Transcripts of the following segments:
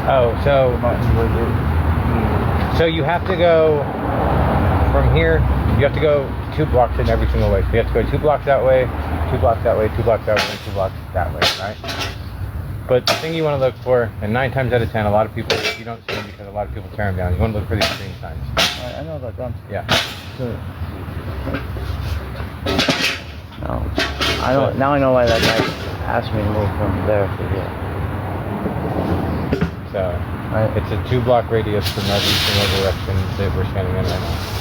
Oh, so you have to go from here. You have to go 2 blocks in every single way. So you have to go 2 blocks that way, 2 blocks that way, 2 blocks that way, and 2 blocks that way, right? But the thing you want to look for, and 9 times out of 10, a lot of people, you don't see them because a lot of people tear them down. You want to look for these green signs. I know about them. Yeah. No. I know. Now I know why that guy asked me to move from there to here. So, it's a 2-block radius from every single direction that we're standing in right now.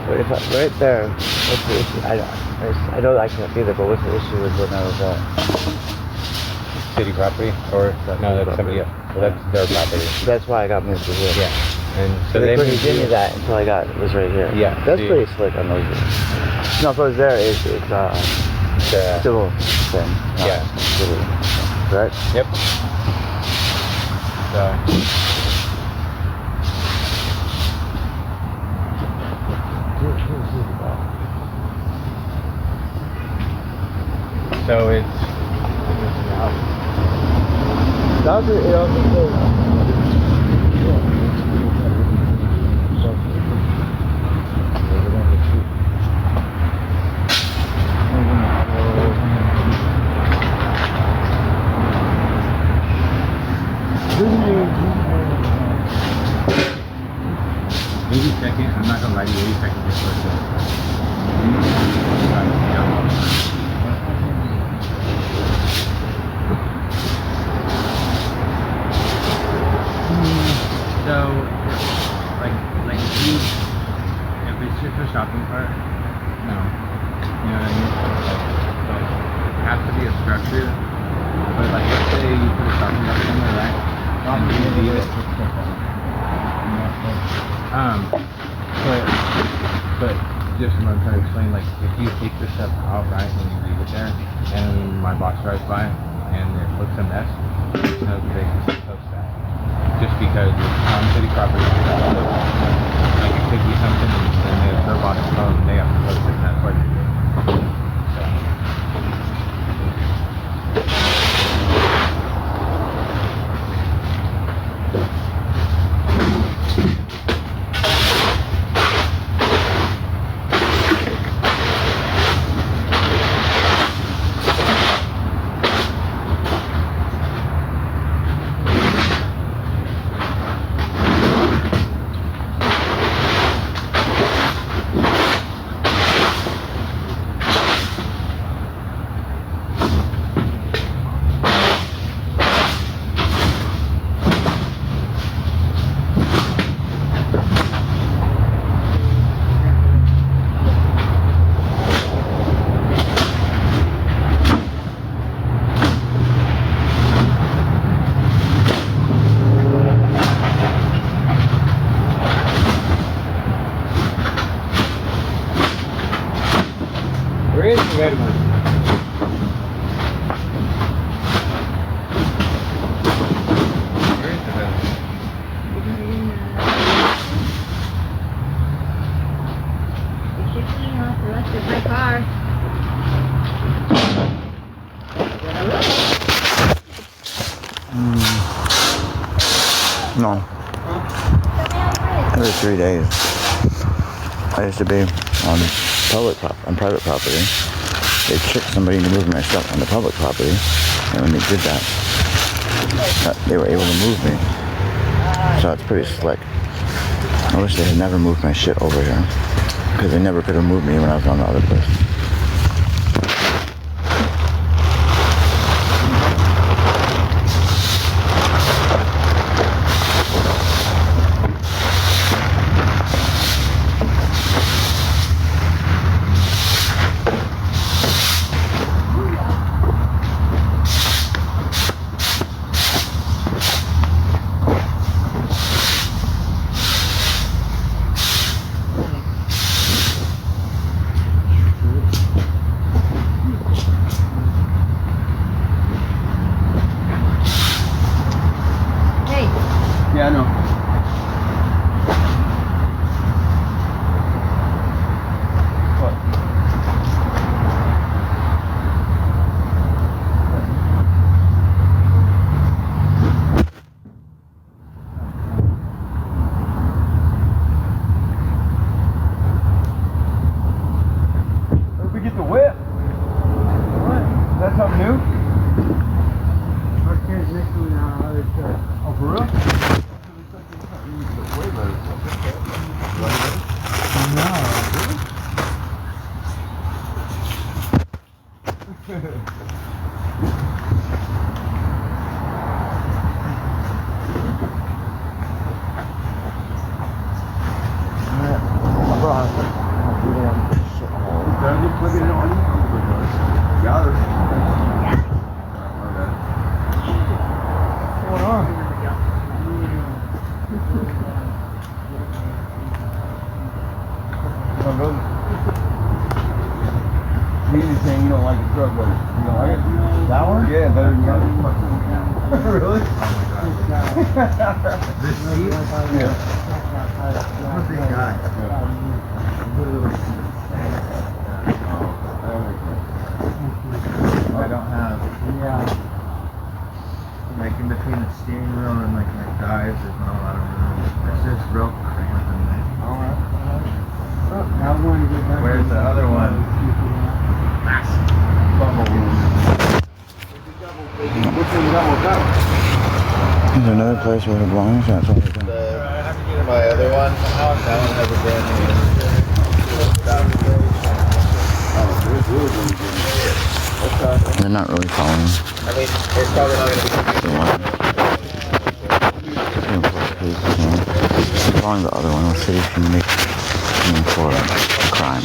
But if right there, what's the issue? I know I can't be there, but what's the issue with when I was at? City property, or no, that's somebody else. So that's their property. That's why I got moved to here. Yeah. And so they couldn't moved give me that until I was right here. Yeah. That's pretty slick on those. No, if I was there, it's civil thing. Yeah. Civil. Correct? Yep. So it's that's it. Maybe second, I'm not gonna lie to you, maybe second just for a second. So, like if it's just a shopping cart, no. You know what I mean? Like, it has to be a structure. But like, let's say you put a shopping cart somewhere, right? And you leave it. But just what I'm trying to explain, like if you take this stuff out, right, and you leave it there, and my boss drives by, and it looks a mess, no, they can post that. Just because it's on city property, like it could be something, and if their boss comes, they have to post it, and that's what they do. Where is the red one? Where is the red one? You should clean off the rest of my car. No. Every 3 days. I used to be on private property. They tricked somebody into moving my stuff on the public property, and when they did that, they were able to move me. So it's pretty slick. I wish they had never moved my shit over here, because they never could have moved me when I was on the other place. new? Our transmission is Oh, for real? Anything you don't like the truck, but you don't like it? That one? Yeah, better than the other. Really? This seat? Yeah. I'm a big guy. I don't have, like in between the steering wheel and like my thighs, there's not a lot of room. It's just real cramped in there. Where's the other one? There's another place where it belongs. That's all they're doing. My other one, that one has a brand new. They're not really following I mean, it's probably not going to be. the one. They're following the other one. Let's see if you can make for a crime.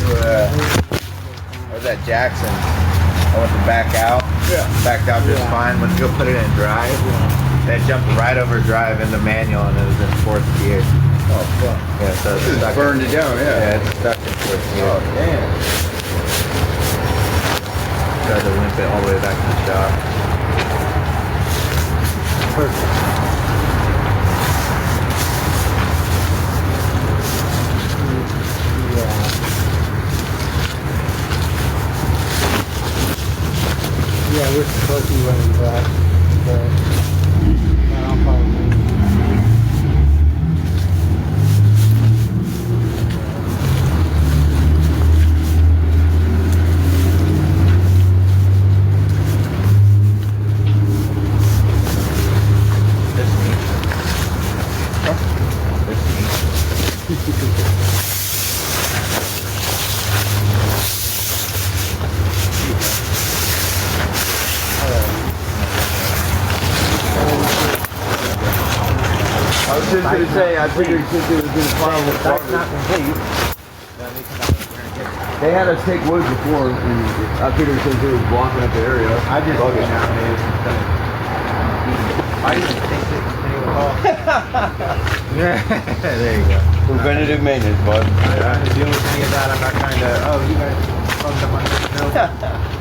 I was at Jackson. I went to back out. Yeah. Backed out just fine. Went to go put it in drive. Then it jumped right over drive into manual and it was in fourth gear. Oh, fuck. Yeah, so it's stuck. Burned it down, Yeah, it's stuck in fourth gear. Oh, damn. Tried to limp it all the way back to the shop. Perfect. Yeah, we're supposed to be running back, but I'll probably. I was just going to say, I figured since it was in the file with That's not complete. they had us take wood before, and I figured since it was blocking up the area. I just Bug it. went out and made some stuff. I didn't think it was any call. Yeah, there you go. Preventative maintenance, bud. I'm not dealing with any of that. I'm not trying to, oh, you guys fucked up on this. No.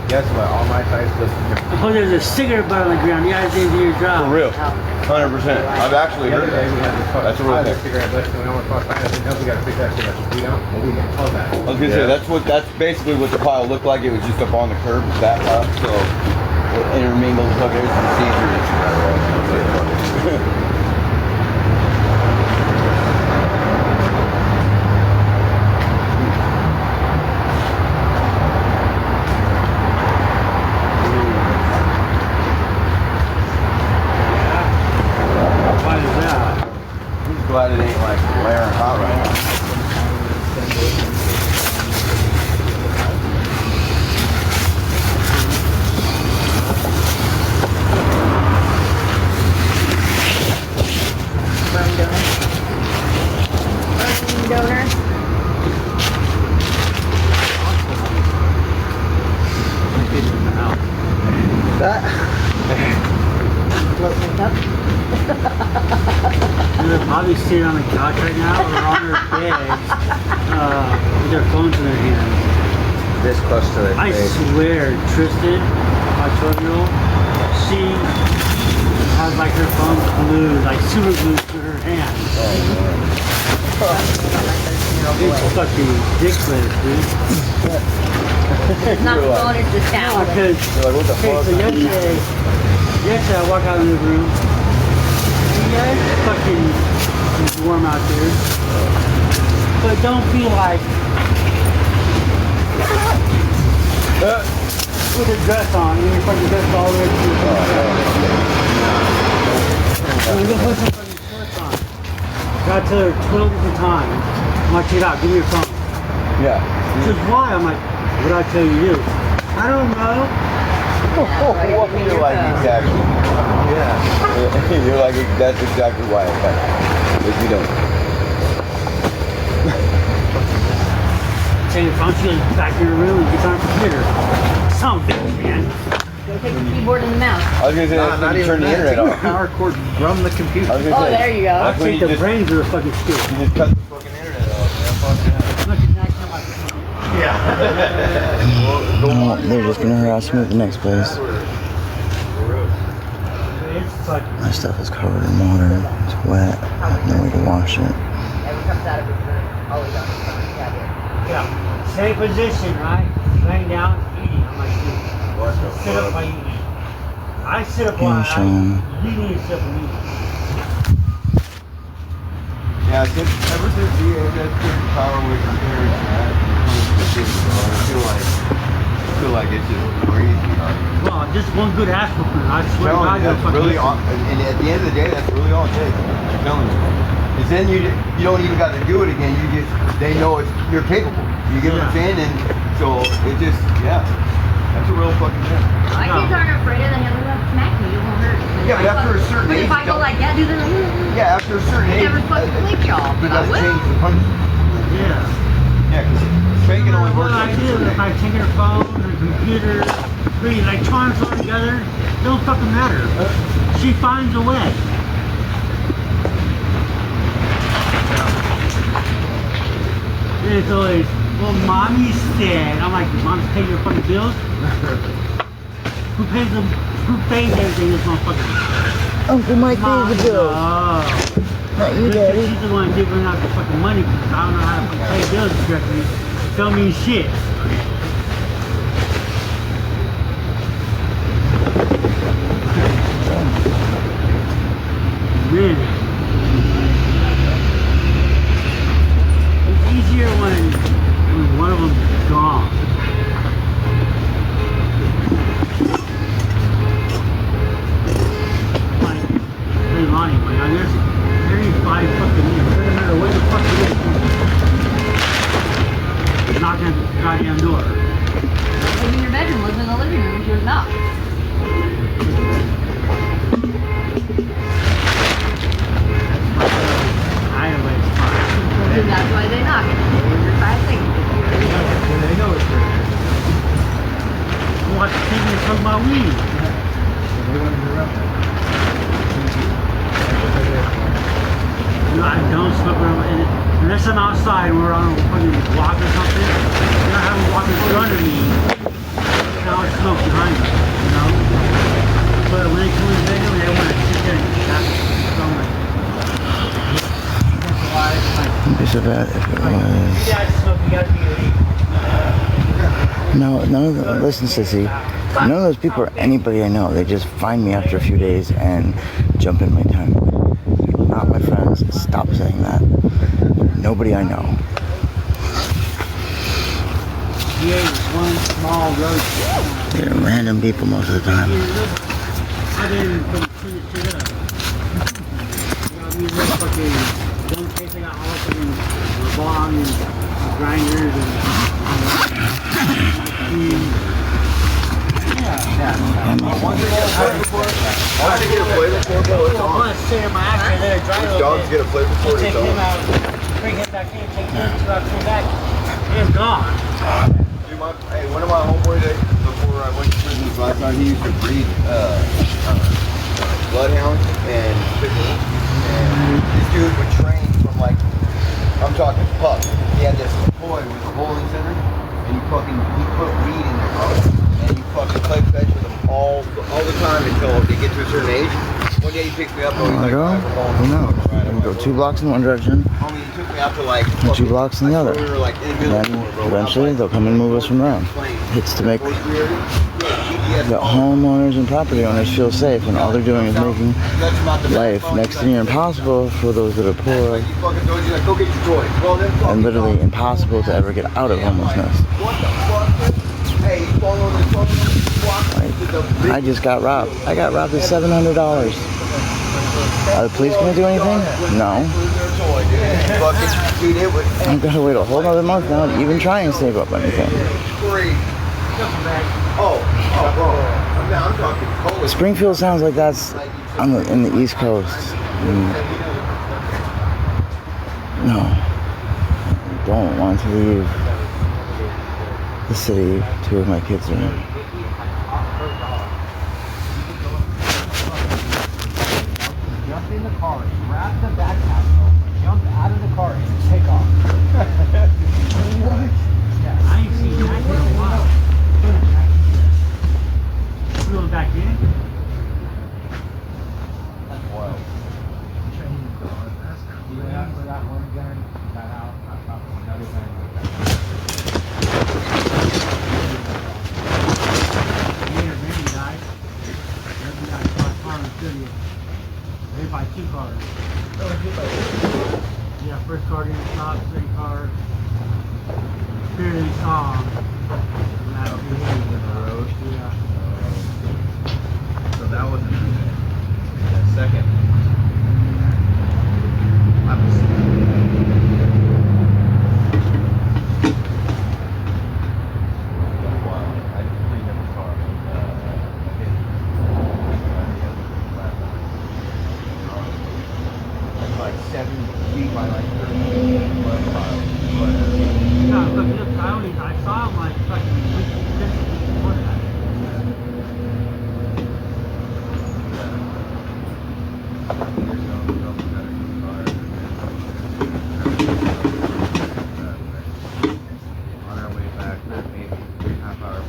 Guess what? All my sites look different. Oh, there's a cigarette butt on the ground. You guys didn't do your job. For real. 100%. I've actually The other heard day we had this that. That's a real thing. cigarette butt and we almost fucked fine. I said, no, we gotta fix that cigarette. We don't. We can close that. I was gonna say that's basically what the pile looked like. It was just up on the curb, that pile, so it intermingled with everything. See through this. Why is that? I'm just glad it ain't like layering hot right now. Donor. Float this up. They're probably sitting on the couch right now or on their beds with their phones in their hands. This close to their I face. swear, Tristan, my 12-year-old, she has like her phone glued, like super glued to her hand. It's fucking ridiculous, dude. It's not the phone, it's the sound. Because, You're like, what the okay, fuck? so yesterday I walk out in the room. Yeah, it's fucking warm out there. But don't feel like with a dress on, and your fucking dress all the way to your fucking go put some fucking shorts on. Got to her 12 different times. I'm like, check it out, give me your phone. Yeah. She says, why? I'm like, what'd I tell you? I don't know. What you're like exactly. Yeah. You're like, that's exactly why I got it. If you don't. Taking your phone, she goes back to your room and gets on her computer. Some bitch, man. Go take the keyboard and the mouse. I was gonna say that's when you turn the internet off. Power cord from the computer. I was gonna Oh, say, there you go. I That's when think you the just- brains are a fucking shit. You just cut the fucking internet off. Man. Fuck that. Look at that, come on. No, they're just gonna harass me at the next place. It's fucking. My stuff is covered in water. It's wet. I have no way to wash it. Never comes out of his room. Always on his phone. Yeah. Same position, right? Laying down, eating. I'm like, dude, sit up while you eat. I sit up while I eat. You need to sit up and eat. Yeah, ever since the power was repaired, I feel like it's just crazy. Well, just one good ass whooping. I swear to God, That's fucking really all, and at the end of the day, that's really all it takes. I'm telling you. Because then you don't even got to do it again. You just, they know you're capable. You get what I'm saying? And so it just, yeah, that's a real fucking thing. My kids aren't afraid of the hell of smack me. It won't hurt. Yeah, but after a certain But age, if I go like that, do the. yeah, after a certain I age, never fucking flick y'all, you but I got to will. change the punishment. Yeah. Yeah, because spanking only What works. I do, if I take her phone, her computer, three electronics all together, it don't fucking matter. She finds a way. And it's always, well, mommy said. I'm like, mom's paying your fucking bills? Who pays them? Who pays everything this motherfucker? Uncle Mike Mom, pays the bills. no. Not you, Daddy. She's the one giving out the fucking money because I don't know how to fucking pay bills correctly. Don't mean shit. Man. It's easier when one of them's gone. Like, hey Lonnie, man, there's 35 fucking years. It doesn't matter what the fuck it is. Knocking at the goddamn door. Living in your bedroom, living in the living room with your knock. That's why they knock. You're 5 seconds. They know it's there. Watch the TV and talk about weed. They want to interrupt that. No, I don't smoke around. Unless I'm outside and we're on a fucking walk or something, then I have a walk in front of me. Now I smoke behind me, you know? But when they come in the bedroom, they want to sit there and chat. So I'm like, that's why it's like, It'd be so bad if it you was. guys smoke, you gotta be No, none of them. Listen, sissy. None of those people are anybody I know. They just find me after a few days and jump in my tent. They're not my friends. Stop saying that. Nobody I know. PA is one small road. They're random people most of the time. I didn't put clean the shit up. You know, these little fucking dumb case, they got all fucking bong and grinders and I want to get a flavor for it. I want to sit in my ass and let it dry a little Dogs bit. get a flavor for it. Take him out, bring him back in, take him 2 hours, come back. He's gone. Dude, hey, one of my homeboys before I went to prison last time, he used to breed bloodhounds and pit bulls. And this dude would train from like, I'm talking pups. He had this toy with a bowling center, and he put weed in there, bro. And you fucking play fetch with them all the time until they get to a certain age. One day he picked me up, and he's like, Go? Who knows? I can go 2 blocks in one direction, homie, he took me out to like and 2 blocks in the other. we were like in the Then middle of bro. eventually they'll come and move us around. It's to make the homeowners and property owners feel safe when all they're doing is making life next to near impossible for those that are poor and literally impossible to ever get out of homelessness. What the fuck? Hey, you following this? I just got robbed. I got robbed of $700. Are the police gonna do anything? No. I'm gonna wait a whole other month now to even try and save up anything. Springfield sounds like that's in the East Coast. No. I don't want to leave the city. 2 of my kids are in. Jump in the car, grab the backpack, jump out of the car, and take off. Yeah, I ain't seen that in a while. You going back in? That's wild. Yeah, for that one gun, got out, I found another gun. Maybe died. Maybe died. My car was good. They buy 2 cars. Yeah, first car didn't stop, second car. Barely saw him. In the road. Yeah. So that wasn't the second. I was. I cleaned up the car. Like 7 feet by like 30 feet. Yeah, look, I saw him like fucking weeks before that. On our way back, maybe 3.5 hours.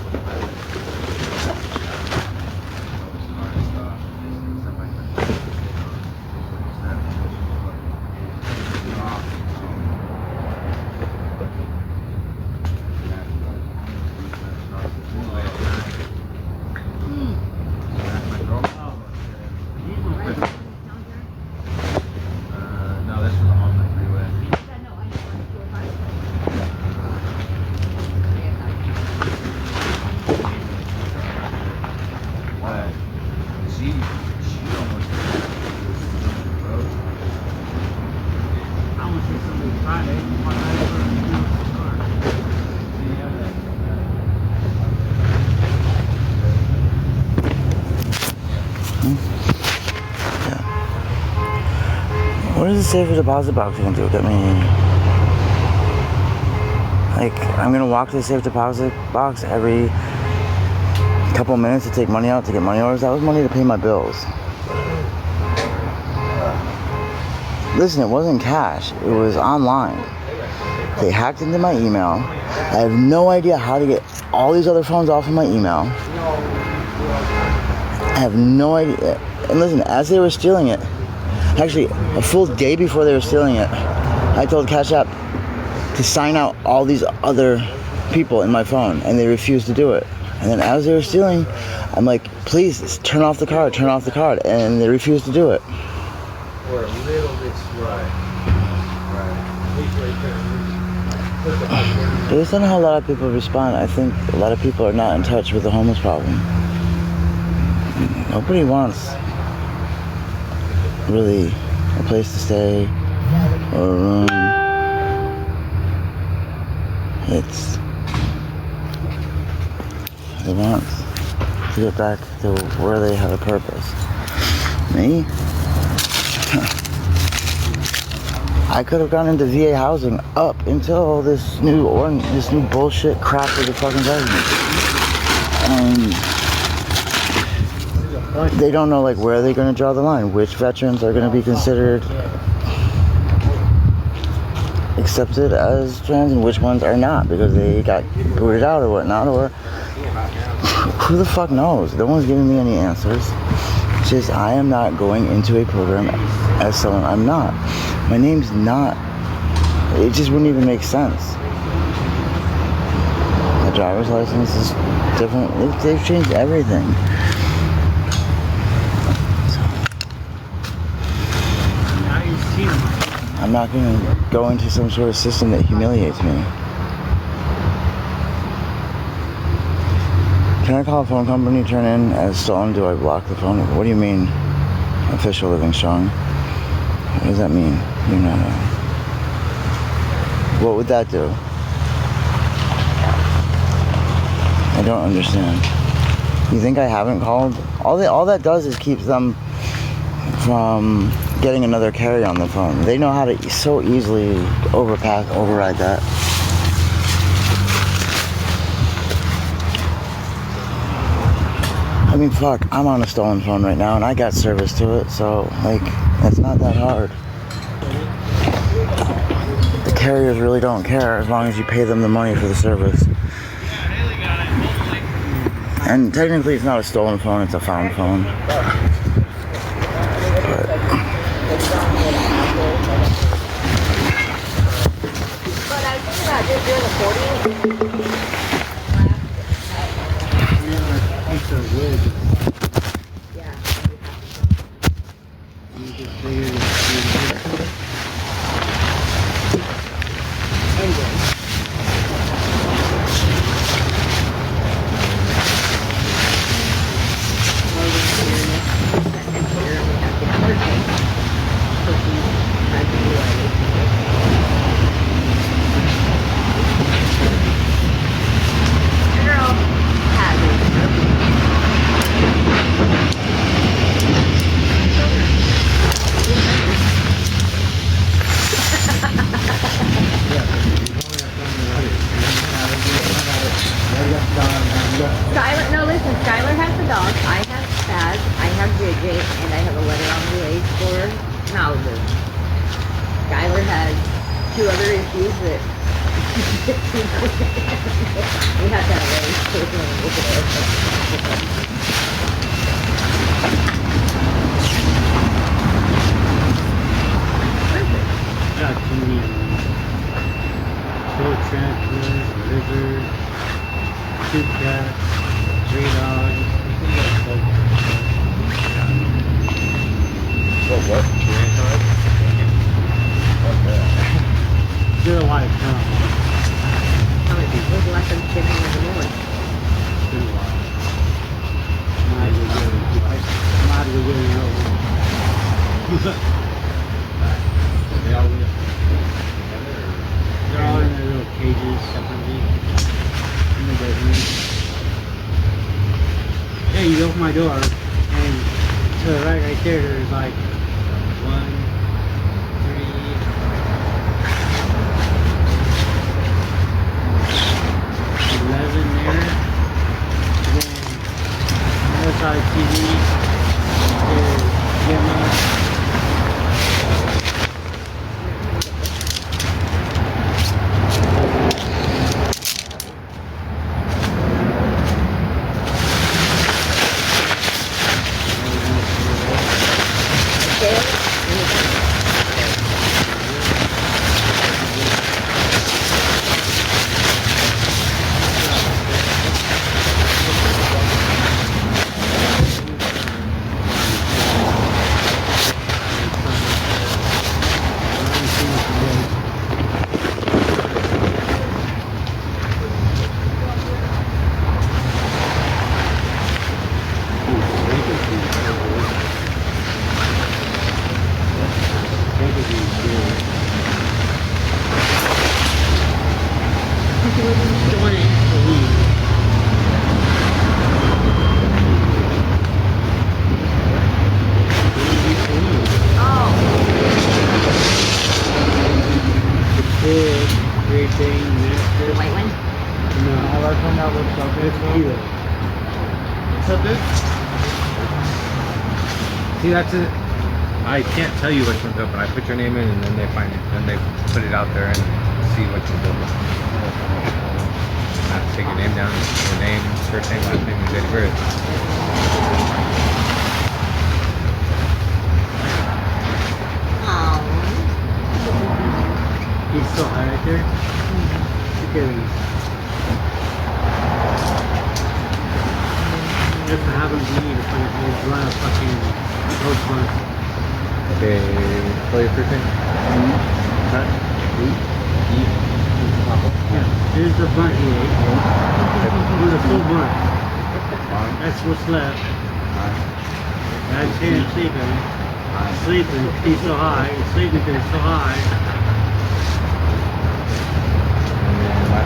No, that's from the Homelessness freeway. But she almost road. I want to see somebody Friday. One night for a car. What is the safe deposit box gonna do? Get me. Like, I'm gonna walk to the safe deposit box every couple minutes to take money out to get money orders. That was money to pay my bills. Listen, it wasn't cash. It was online. They hacked into my email. I have no idea how to get all these other phones off of my email. I have no idea. And listen, as they were stealing it, actually, a full day before they were stealing it, I told Cash App to sign out all these other people in my phone, and they refused to do it. And then as they were stealing, I'm like, please, turn off the card, and they refused to do it. We're a little bit right. Based on how a lot of people respond, I think a lot of people are not in touch with the homeless problem. Nobody wants really a place to stay or a room. They want to get back to where they have a purpose. Me? I could have gone into VA housing up until this new bullshit crap with the fucking government. They don't know like where they're going to draw the line, which veterans are going to be considered accepted as trans and which ones are not because they got booted out or whatnot, or who the fuck knows? No one's giving me any answers. It's just I am not going into a program as someone I'm not. My name's not. It just wouldn't even make sense. My driver's license is different. They've changed everything. I'm not going to go into some sort of system that humiliates me. Can I call a phone company, turn in as stolen? Do I block the phone? What do you mean, official living strong? What does that mean? You're not What would that do? I don't understand. You think I haven't called? All that does is keeps them from getting another carry on the phone. They know how to so easily override that. I mean, fuck, I'm on a stolen phone right now and I got service to it, so, like, it's not that hard. The carriers really don't care as long as you pay them the money for the service. And technically it's not a stolen phone, it's a found phone. But I think about just doing the 40. Piece of wood. Yeah. You just figure it. Skylar, no, listen, Skylar has the dog, I have Spaz, I have JJ, and I have a letter on the way for Malibu. Skylar has 2 other issues that we have to have ways to look at Got too many short transfers, lizards, 2 cats, 3 dogs. What? Did a lot of time. how many people was left them skipping in the morning. Did a lot. Might as well get it over. They all live They're all in their little cages separately. In the bedroom. Yeah, you open my door, and to the right there, there's like 1, 3, 11 there. And then on the other side of the TV is Gemma. The white one? I like one that looks so good. What's up, dude? See, that's it. I can't tell you which one's open. I put your name in and then they find it. Then they put it out there and see which one's open. I have to take your name down, your name, first name, last name, and date of birth. Oh. He's so high right there. Look at him. Just to have him be to run a fucking road front. Okay, spell your first name. Cut. E. Yeah, here's the bunt he ate. Here's a full bunt. That's what's left. I can't sleep in it. Sleeping, he's so high. Sleeping because it's so high. And then my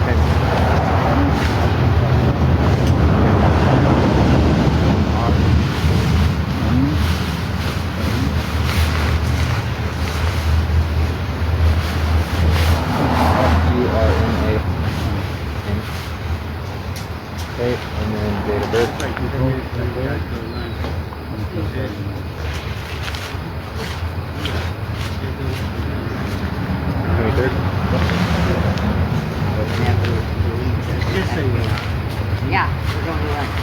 okay, and then date of birth. Just say that. Yeah, we're going to lunch.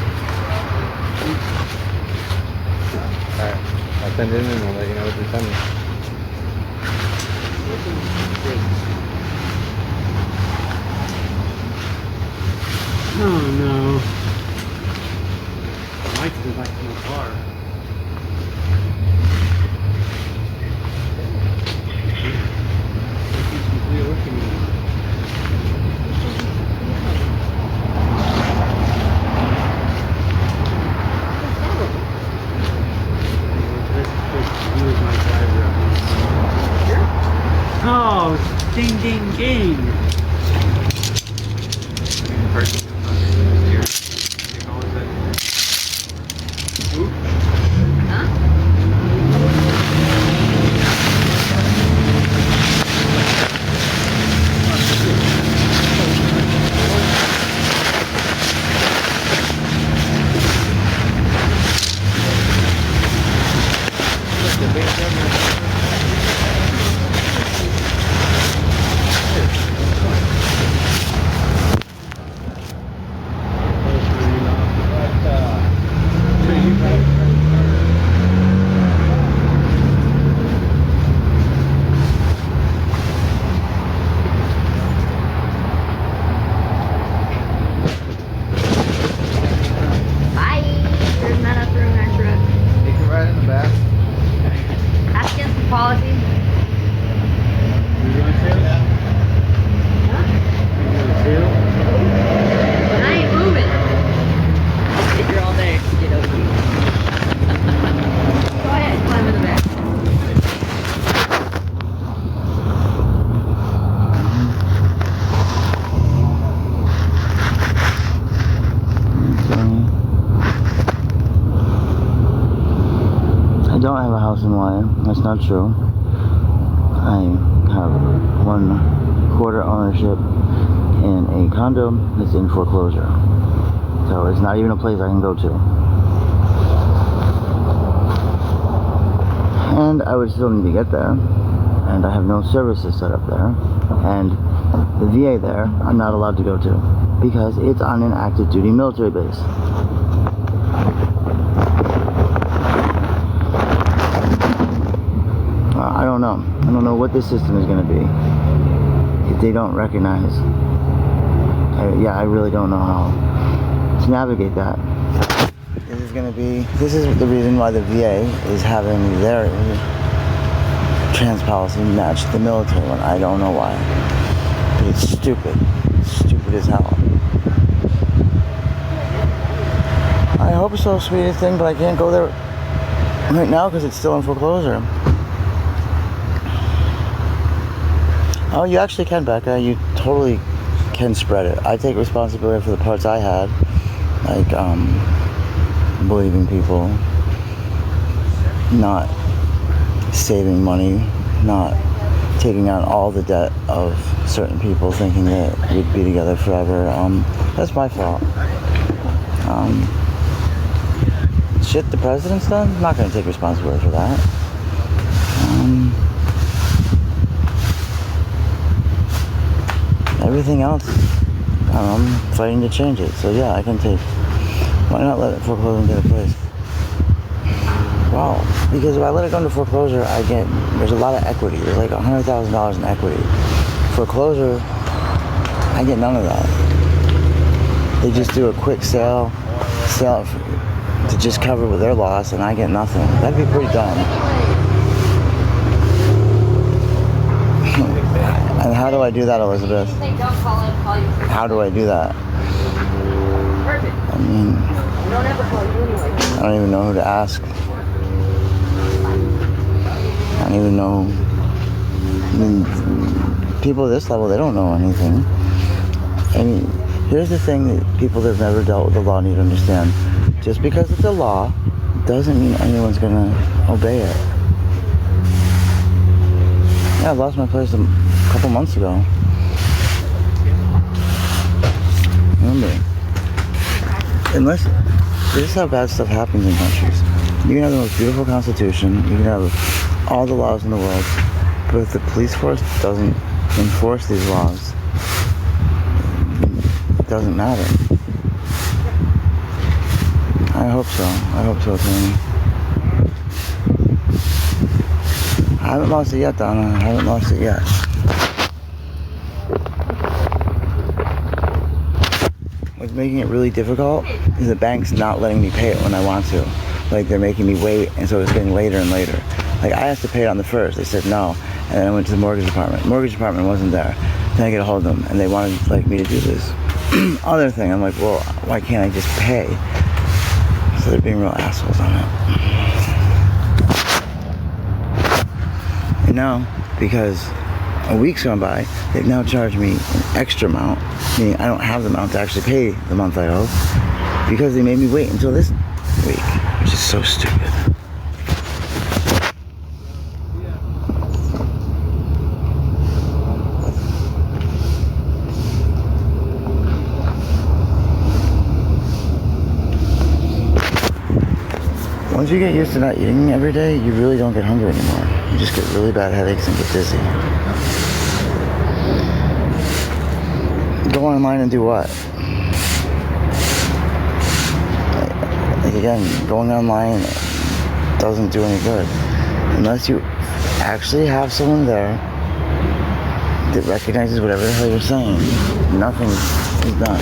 Alright, I'll send it in and we'll let you know what they send me. Oh no. I'd like to go back to my car. We're working on it. This is my driver. Oh, ding ding ding. Bye. There's not enough room in our truck. You can ride in the back. That's against the policy. You going to sail? Huh? You going to sail? But I ain't moving. If you're all there, get over you. Go ahead, climb in the back. I don't have a house in Lyon. That's not true. I have 1/4 ownership in a condo that's in foreclosure. So it's not even a place I can go to. And I would still need to get there. And I have no services set up there. And the VA there, I'm not allowed to go to because it's on an active duty military base. I don't know. I don't know what this system is going to be if they don't recognize. I really don't know how to navigate that. This is the reason why the VA is having their trans policy match the military one. I don't know why. But it's stupid. It's stupid as hell. I hope so, sweetest thing, but I can't go there right now because it's still in foreclosure. Oh, you actually can, Becca. You totally can spread it. I take responsibility for the parts I had, like believing people, not saving money, not taking on all the debt of certain people, thinking that we'd be together forever. That's my fault. Shit the president's done, I'm not going to take responsibility for that. Everything else, I'm fighting to change it. So yeah, I can take. Why not let foreclosure get a place? Wow, because if I let it go into foreclosure, there's a lot of equity. There's like $100,000 in equity. Foreclosure, I get none of that. They just do a quick sell it to just cover with their loss, and I get nothing. That'd be pretty dumb. And how do I do that, Elizabeth? How do I do that? Perfect. I mean, Don't ever call you don't even know who to ask. I don't even know. I mean, people at this level, they don't know anything. I mean, here's the thing that people that have never dealt with the law need to understand. Just because it's a law doesn't mean anyone's gonna obey it. Yeah, I lost my place a couple months ago. Remember, unless, this is how bad stuff happens in countries. You can have the most beautiful constitution, you can have all the laws in the world, but if the police force doesn't enforce these laws, it doesn't matter. I hope so. I hope so, Tony. I haven't lost it yet, Donna. I haven't lost it yet. What's making it really difficult is the bank's not letting me pay it when I want to. Like, they're making me wait, and so it's getting later and later. Like, I asked to pay it on the 1st. They said no. And then I went to the mortgage department. Mortgage department wasn't there. Then I get a hold of them, and they wanted, like, me to do this other thing. I'm like, well, why can't I just pay? So they're being real assholes on it. And now, because a week's gone by, they've now charged me an extra amount, meaning I don't have the amount to actually pay the month I owe, because they made me wait until this week, which is so stupid. Once you get used to not eating every day, you really don't get hungry anymore. You just get really bad headaches and get dizzy. Go online and do what? Like again, going online doesn't do any good. Unless you actually have someone there that recognizes whatever the hell you're saying, nothing is done.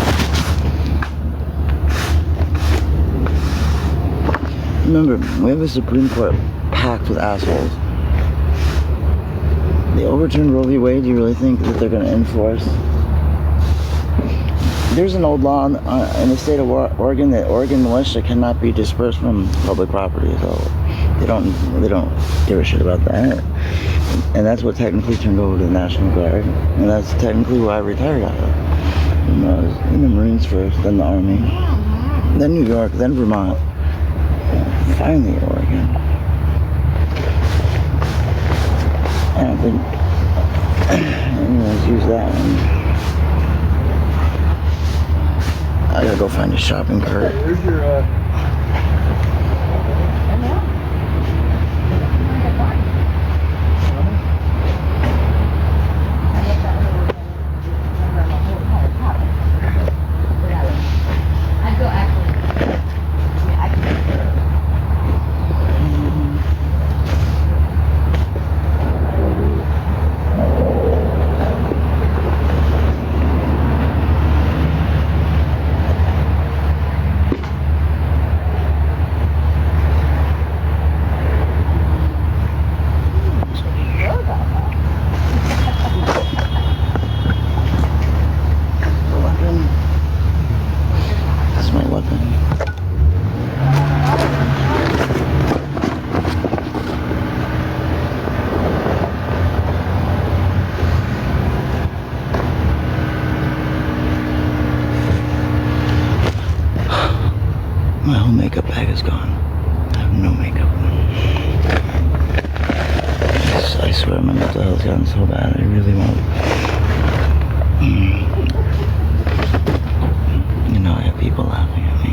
Remember, we have a Supreme Court packed with assholes. They overturned Roe v. Wade. Do you really think that they're going to enforce? There's an old law in the state of Oregon that Oregon militia cannot be dispersed from public property. So they don't give a shit about that. And that's what technically turned over to the National Guard. And that's technically where I retired out of. And I was in the Marines first, then the Army, then New York, then Vermont. Finally, Oregon. I don't think anyone's used that one. I gotta go find a shopping cart. There's your, My whole makeup bag is gone. I have no makeup. I swear my mental health's gotten so bad. I really won't. You know, I have people laughing at me.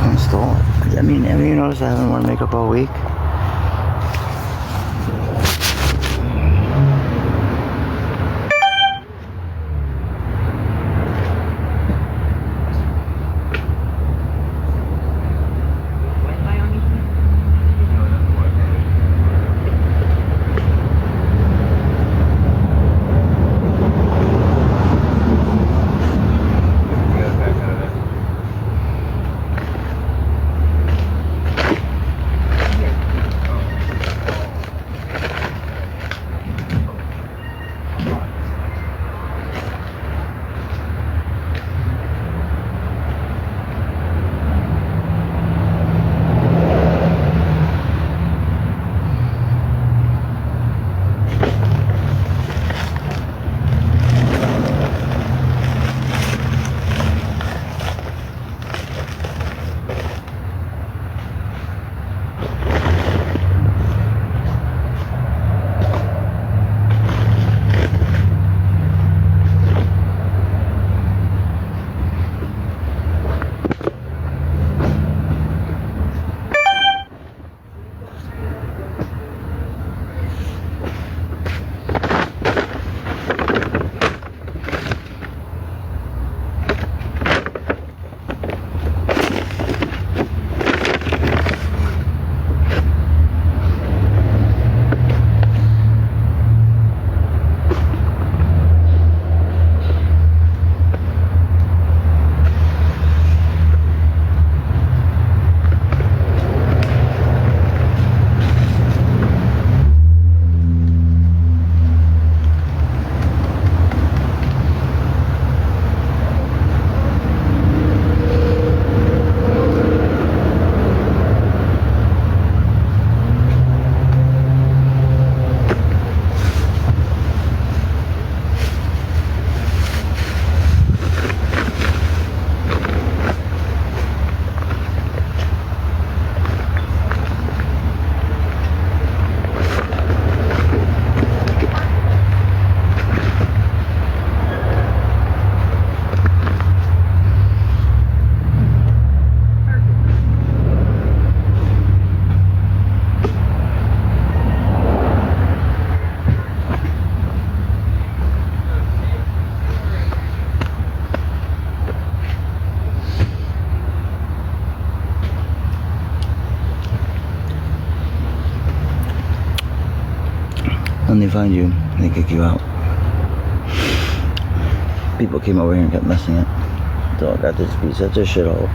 I'm still. I mean, have you noticed I haven't worn makeup all week? Wi-Fi on you? When they find you, they kick you out. People came over here and kept messing it. So I got this be such a shithole.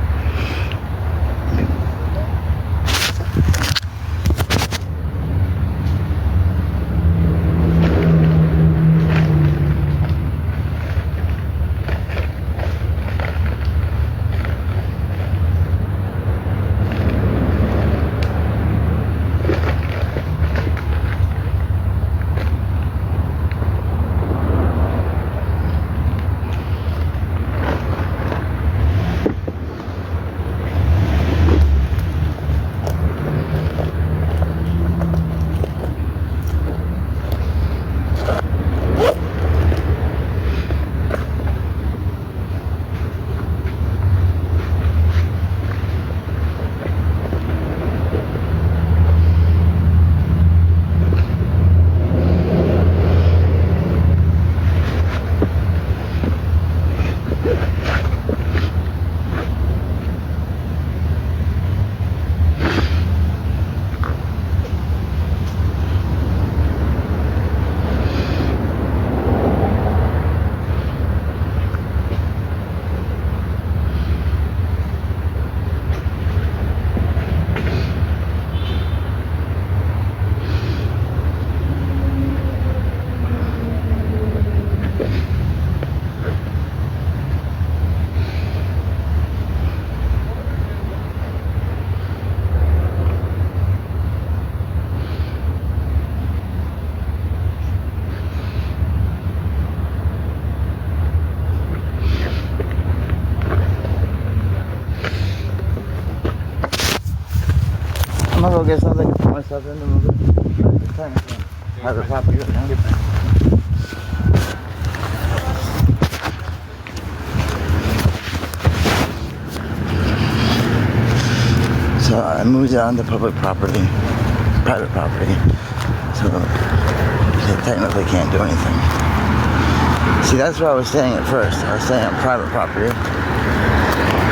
I'm gonna go get something to put myself in the movie. Have the property right now. So I moved it onto public property, private property. So they technically can't do anything. See, that's where I was staying at first. I was staying on private property,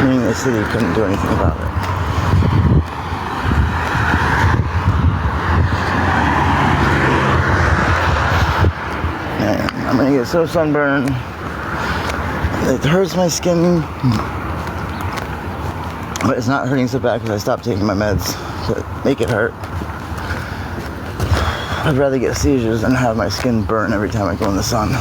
meaning the city couldn't do anything about it. And I'm gonna get so sunburned. It hurts my skin, but it's not hurting so bad because I stopped taking my meds to make it hurt. I'd rather get seizures than have my skin burn every time I go in the sun.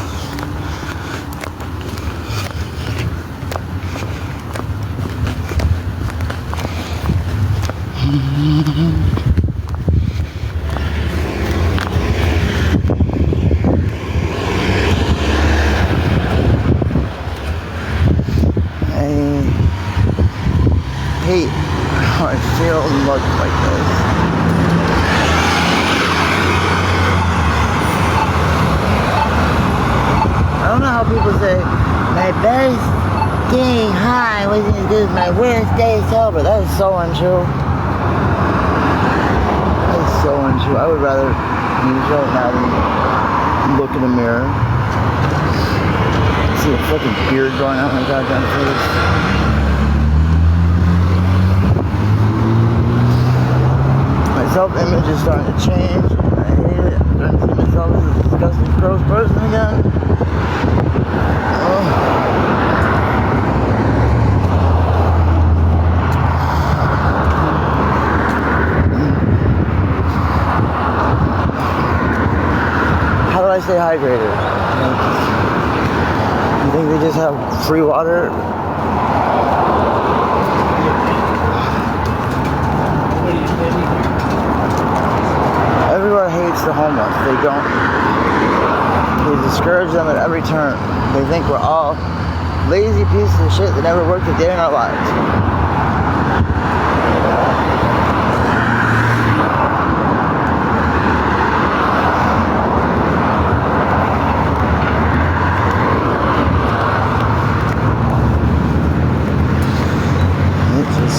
I hate how I feel and look like this. I don't know how people say my best day high wasn't as good as my worst day sober. That is so untrue. That is so untrue. I would rather use right now than look in the mirror. See a fucking beard growing out my goddamn face. My self-image is starting to change. I hate it. I'm starting to see myself as a disgusting, gross person again. Oh. How do I stay hydrated? You think they just have free water? Everywhere hates the homeless. They don't. They discourage them at every turn. They think we're all lazy pieces of shit that never worked a day in our lives.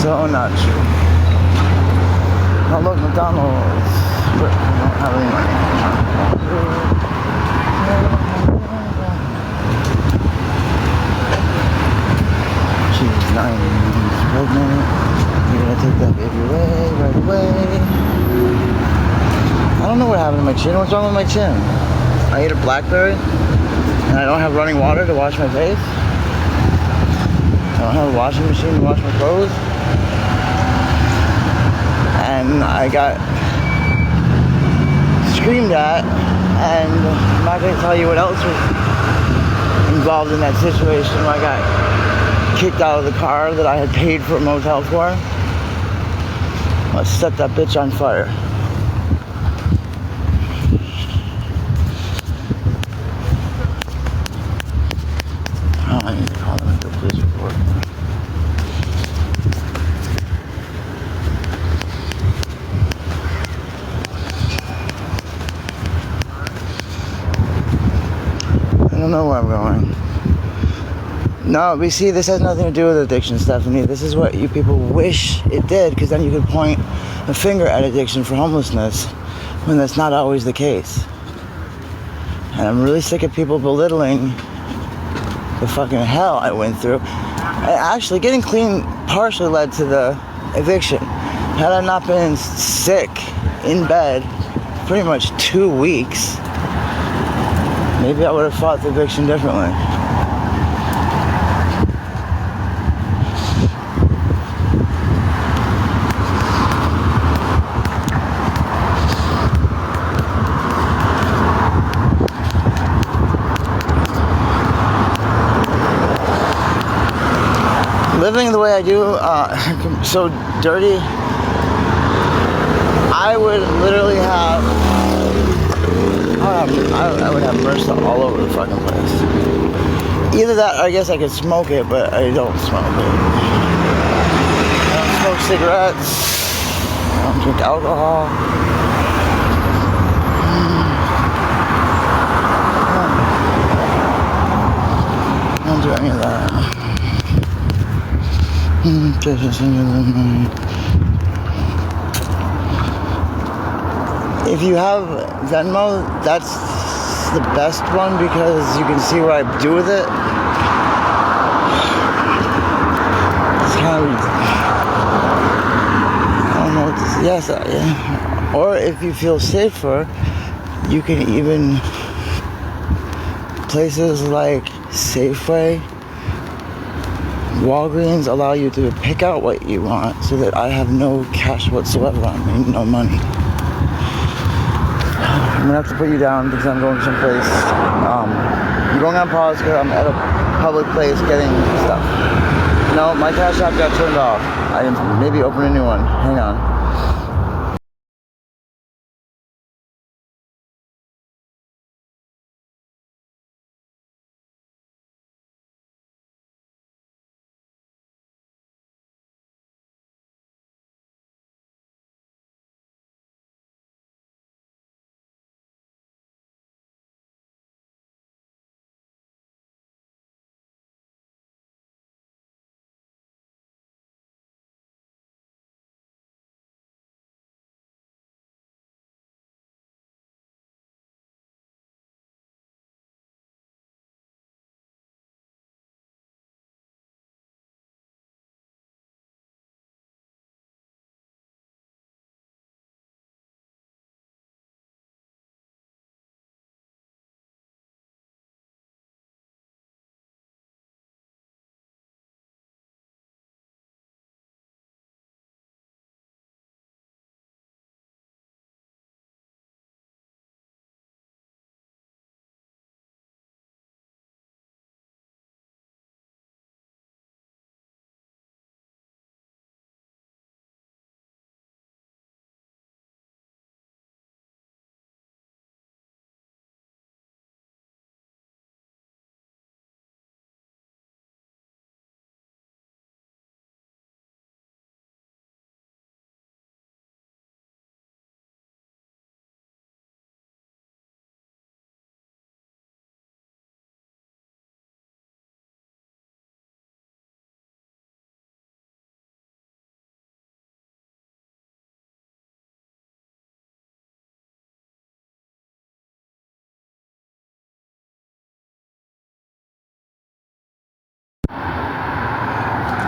So not true. Oh look, McDonald's. But we don't have any money. She's 9 months pregnant. You're gonna take that baby away right away. I don't know what happened to my chin. What's wrong with my chin? I ate a blackberry and I don't have running water to wash my face. I don't have a washing machine to wash my clothes. And I got screamed at, and I'm not going to tell you what else was involved in that situation. I got kicked out of the car that I had paid for a motel for. Let's set that bitch on fire. Oh, I need to call them into the police report. I don't know where I'm going. No, we see this has nothing to do with addiction, Stephanie. This is what you people wish it did, because then you could point a finger at addiction for homelessness when that's not always the case. And I'm really sick of people belittling the fucking hell I went through. And actually, getting clean partially led to the eviction. Had I not been sick in bed pretty much 2 weeks, maybe I would have fought the eviction differently. Living the way I do, so dirty, I would literally have, I would have MRSA all over the fucking place. Either that, or I guess I could smoke it, but I don't smoke it. I don't smoke cigarettes. I don't drink alcohol. I don't do any of that. If you have Venmo, that's the best one because you can see what I do with it. It's kind of, I don't know what to say. Yes, yeah. Or if you feel safer, you can even places like Safeway, Walgreens allow you to pick out what you want so that I have no cash whatsoever on me, no money. I'm gonna have to put you down because I'm going someplace. I'm going on pause because I'm at a public place getting stuff. No, my cash app got turned off. I can maybe open a new one. Hang on.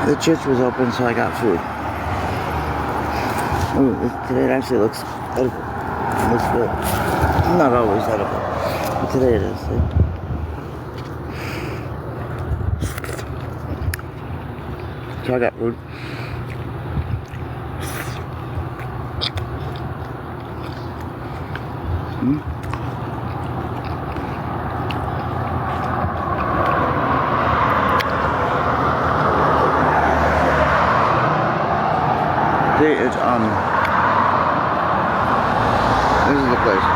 The church was open, so I got food. Ooh, today it actually looks edible. It looks good. Not always edible, but today it is. So I got food. See, it's, this is the place.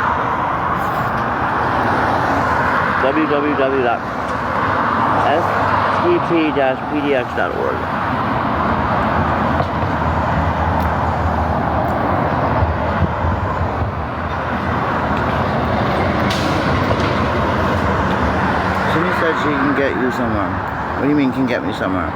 www.stt-pdx.org. Cindy said she can get you somewhere. What do you mean can get me somewhere?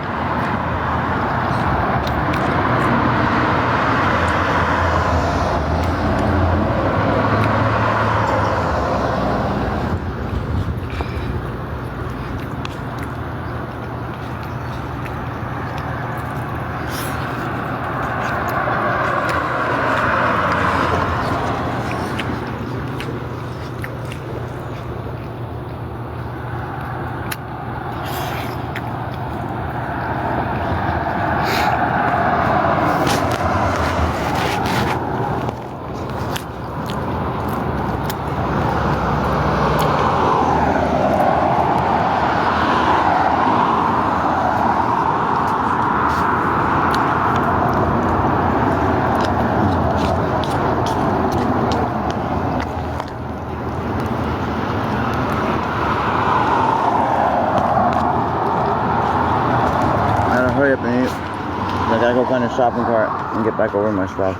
Hurry up and eat. I gotta go find a shopping cart and get back over my stuff.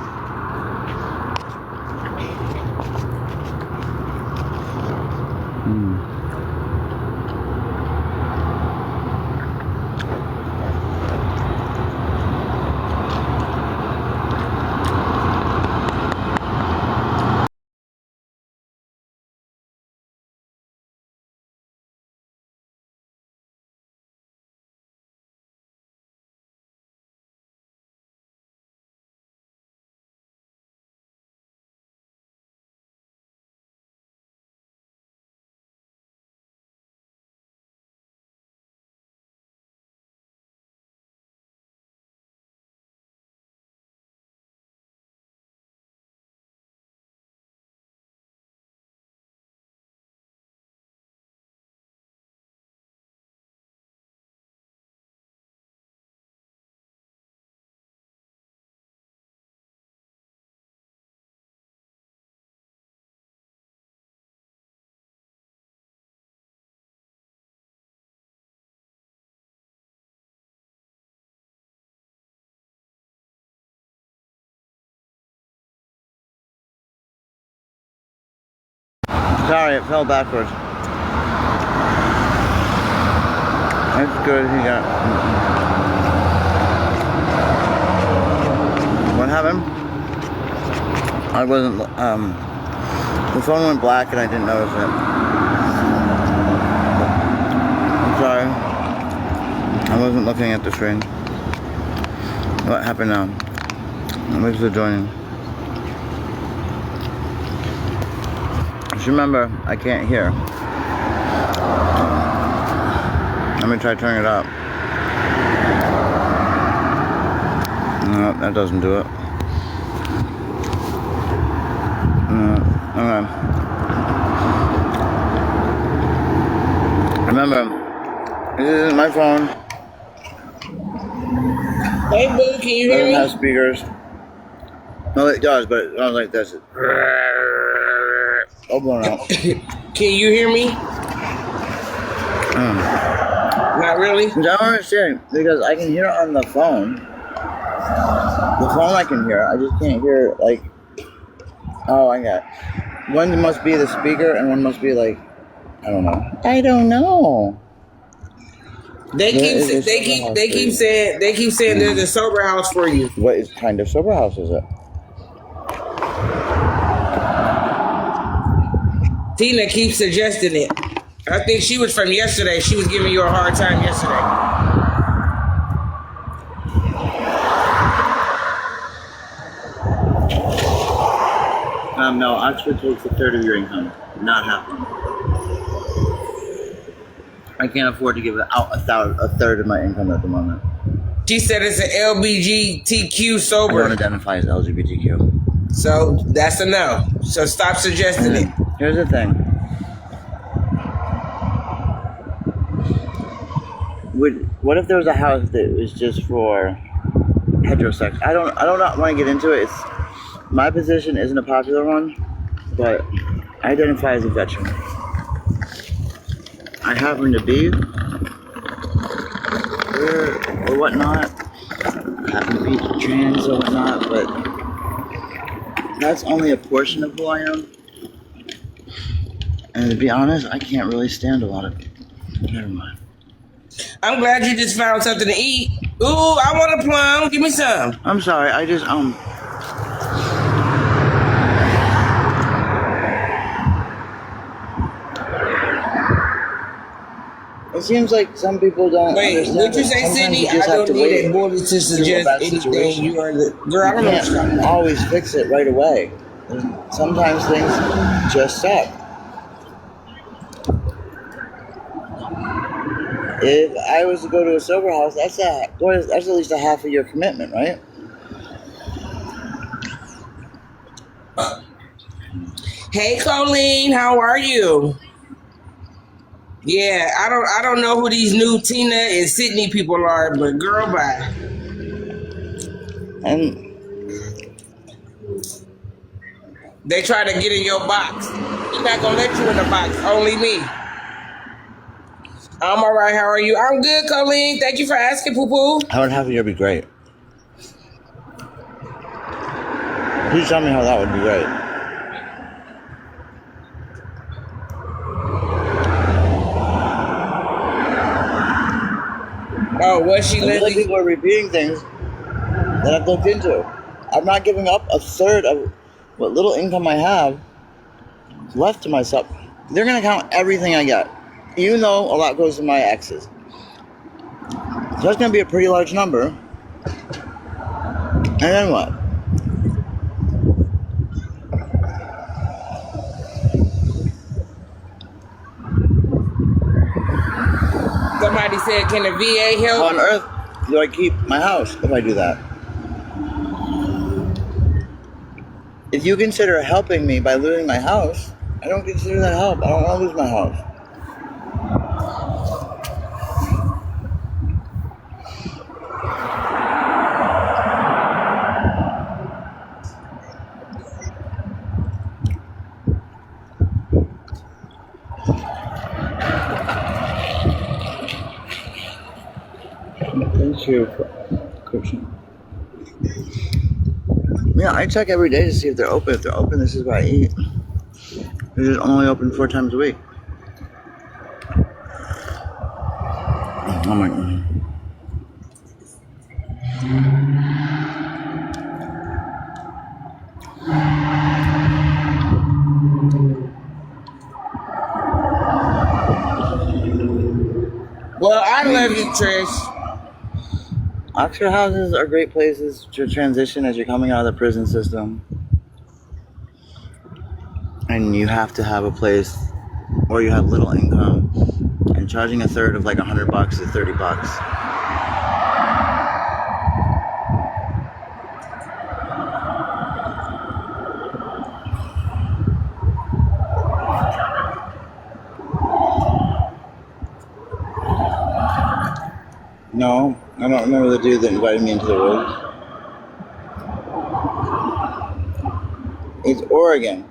Sorry, it fell backwards. It's good. He got. What happened? I wasn't. The phone went black and I didn't notice it. I'm sorry. I wasn't looking at the screen. What happened now? Where's the joining? Just remember, I can't hear. Let me try turning it up. No, that doesn't do it. No, okay. Remember, this isn't my phone. Hey, Boo, can you It hear doesn't me? have speakers. No, it does, but it sounds like this. Oh, blown out. Can you hear me? Not really. I don't understand, because I can hear it on the phone. The phone I can hear, I just can't hear, like, oh, I got it. One must be the speaker, and one must be, like, I don't know. I don't know. They keep saying there's a sober house for you. What is kind of sober house is it? Tina keeps suggesting it. I think she was from yesterday. She was giving you a hard time yesterday. No, Oxford takes a third of your income. Not happening. I can't afford to give out a third of my income at the moment. She said it's an LGBTQ I sober. don't identify as LGBTQ. So that's a no. So stop suggesting it. Here's the thing. What if there was a house that was just for heterosex? I don't want to get into it. My position isn't a popular one, but I identify as a veteran. I happen to be, or whatnot. I happen to be trans or whatnot, but that's only a portion of who I am. And to be honest, I can't really stand a lot of people. Never mind. I'm glad you just found something to eat. Ooh, I want a plum. Give me some. I'm sorry, I just, it seems like some people don't understand. Wait, would you that say, sometimes Sydney? you I just have don't to need wait a bully to through a suggest bad anything. situation. You are the girl. I don't know what you're talking can't about. always fix it right away. Sometimes things just suck. If I was to go to a sober house, that's at least a half of your commitment, right? Hey, Colleen, how are you? Yeah, I don't know who these new Tina and Sydney people are, but girl, bye. And They try to get in your box. He's not gonna let you in the box. Only me. I'm all right. How are you? I'm good, Colleen. Thank you for asking, Poo Poo. how would half a year be great? Please tell me how that would be great. Oh, was she I feel like Lindsay? people are repeating things that I've looked into. I'm not giving up a third of what little income I have left to myself. They're going to count everything I get, even though a lot goes to my exes. So that's going to be a pretty large number. And then what? Somebody said, can the VA How help? on earth do I keep my house if I do that? If you consider helping me by losing my house, I don't consider that help. I don't want to lose my house. Thank you for coaching. Yeah, I check every day to see if they're open. If they're open, this is what I eat. If It is only open 4 times a week. Oh my god. Well, I love you, Trish. Oxford houses are great places to transition as you're coming out of the prison system. And you have to have a place or you have little income. And charging a third of like $100 is $30. No, I don't remember the dude that invited me into the woods. It's Oregon.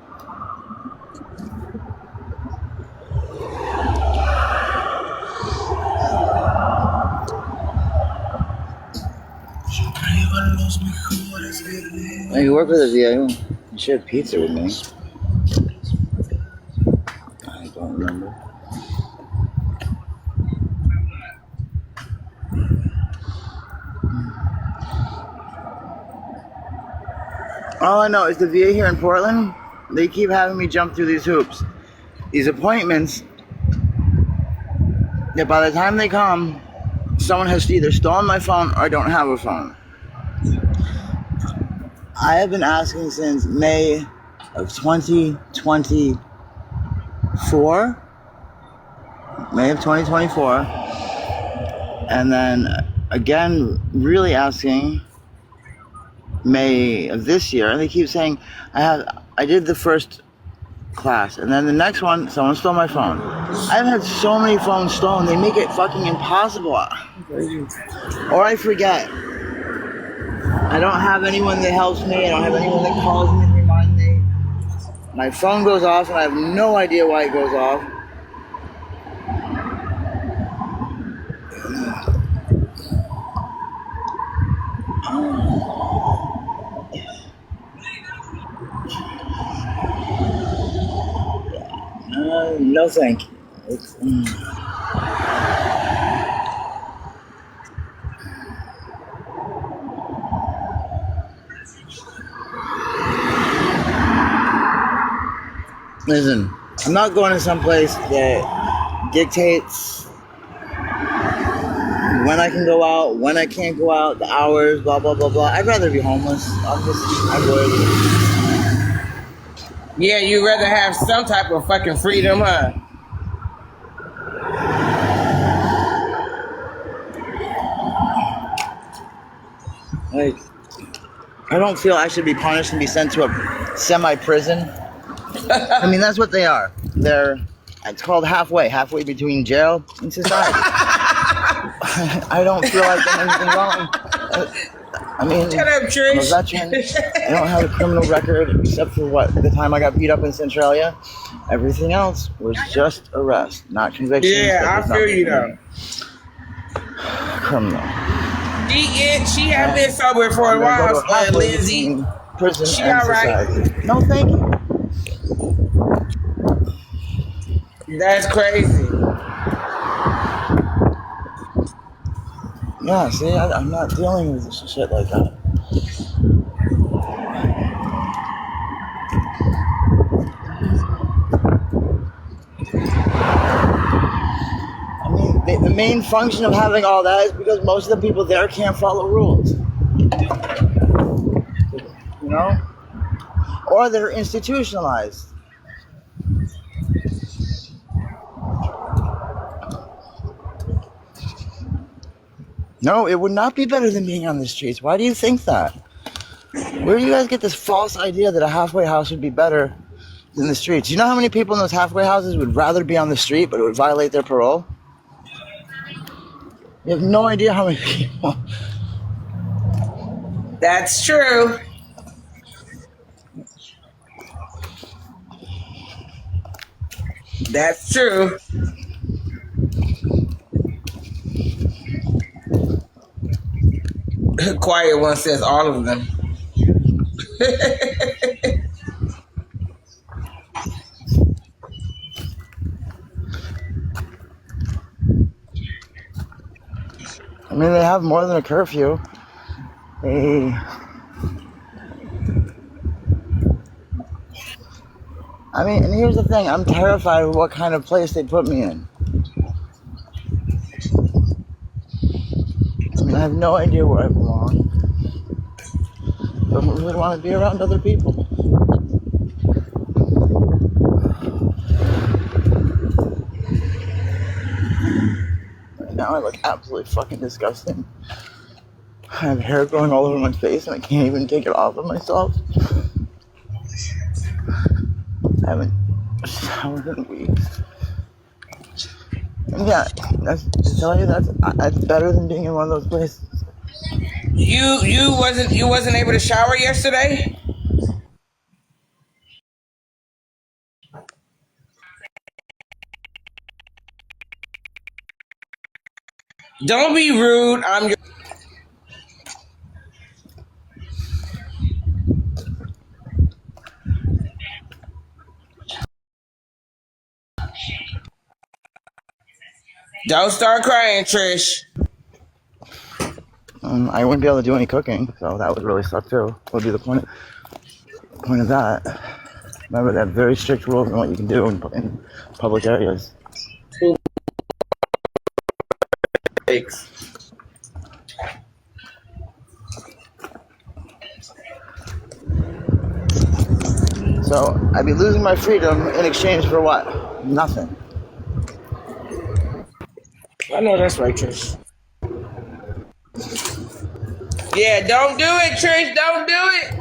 Hey, you work with a VA? You shared pizza with me. I don't remember. All I know is the VA here in Portland, they keep having me jump through these hoops. These appointments, that by the time they come, someone has either stolen my phone or I don't have a phone. I have been asking since May of 2024. May of 2024. And then again, really asking May of this year, and they keep saying I did the first class, and then the next one, someone stole my phone. I've had so many phones stolen, they make it fucking impossible. Or I forget. I don't have anyone that helps me, I don't have anyone that calls me to remind me. My phone goes off, and I have no idea why it goes off. No thank you. Listen, I'm not going to some place that dictates when I can go out, when I can't go out, the hours, blah, blah, blah, blah. I'd rather be homeless. I would. Yeah, you'd rather have some type of fucking freedom, huh? Like, I don't feel I should be punished and be sent to a semi-prison. I mean, that's what they are. It's called halfway between jail and society. I don't feel like I've done anything wrong. I mean, Shut up, Trish. I'm a veteran. I don't have a criminal record except for the time I got beat up in Centralia. Everything else was just arrest, not conviction. Yeah, I feel you though. Criminal. She has been sober for a while, Lindsay. Prison she and all right? society. No, thank you. That's crazy. Yeah, see, I'm not dealing with shit like that. I mean, the main function of having all that is because most of the people there can't follow rules. You know? Or they're institutionalized. No, it would not be better than being on the streets. Why do you think that? Where do you guys get this false idea that a halfway house would be better than the streets? You know how many people in those halfway houses would rather be on the street, but it would violate their parole? You have no idea how many people. That's true. That's true. Quiet one says all of them. mean, they have more than a curfew. I mean, and here's the thing. I'm terrified of what kind of place they put me in. I mean, I have no idea where I belong. Don't really want to be around other people. Right now I look absolutely fucking disgusting. I have hair growing all over my face and I can't even take it off of myself. I haven't showered in weeks. And yeah, to tell you that's better than being in one of those places. You wasn't able to shower yesterday? Don't be rude. I'm your Don't start crying, Trish. I wouldn't be able to do any cooking, so that would really suck too. What would be the point of that? Remember, they have very strict rules on what you can do in public areas. Thanks. So I'd be losing my freedom in exchange for what? Nothing. I know that's right, Trish. Yeah, don't do it, Trish. Don't do it.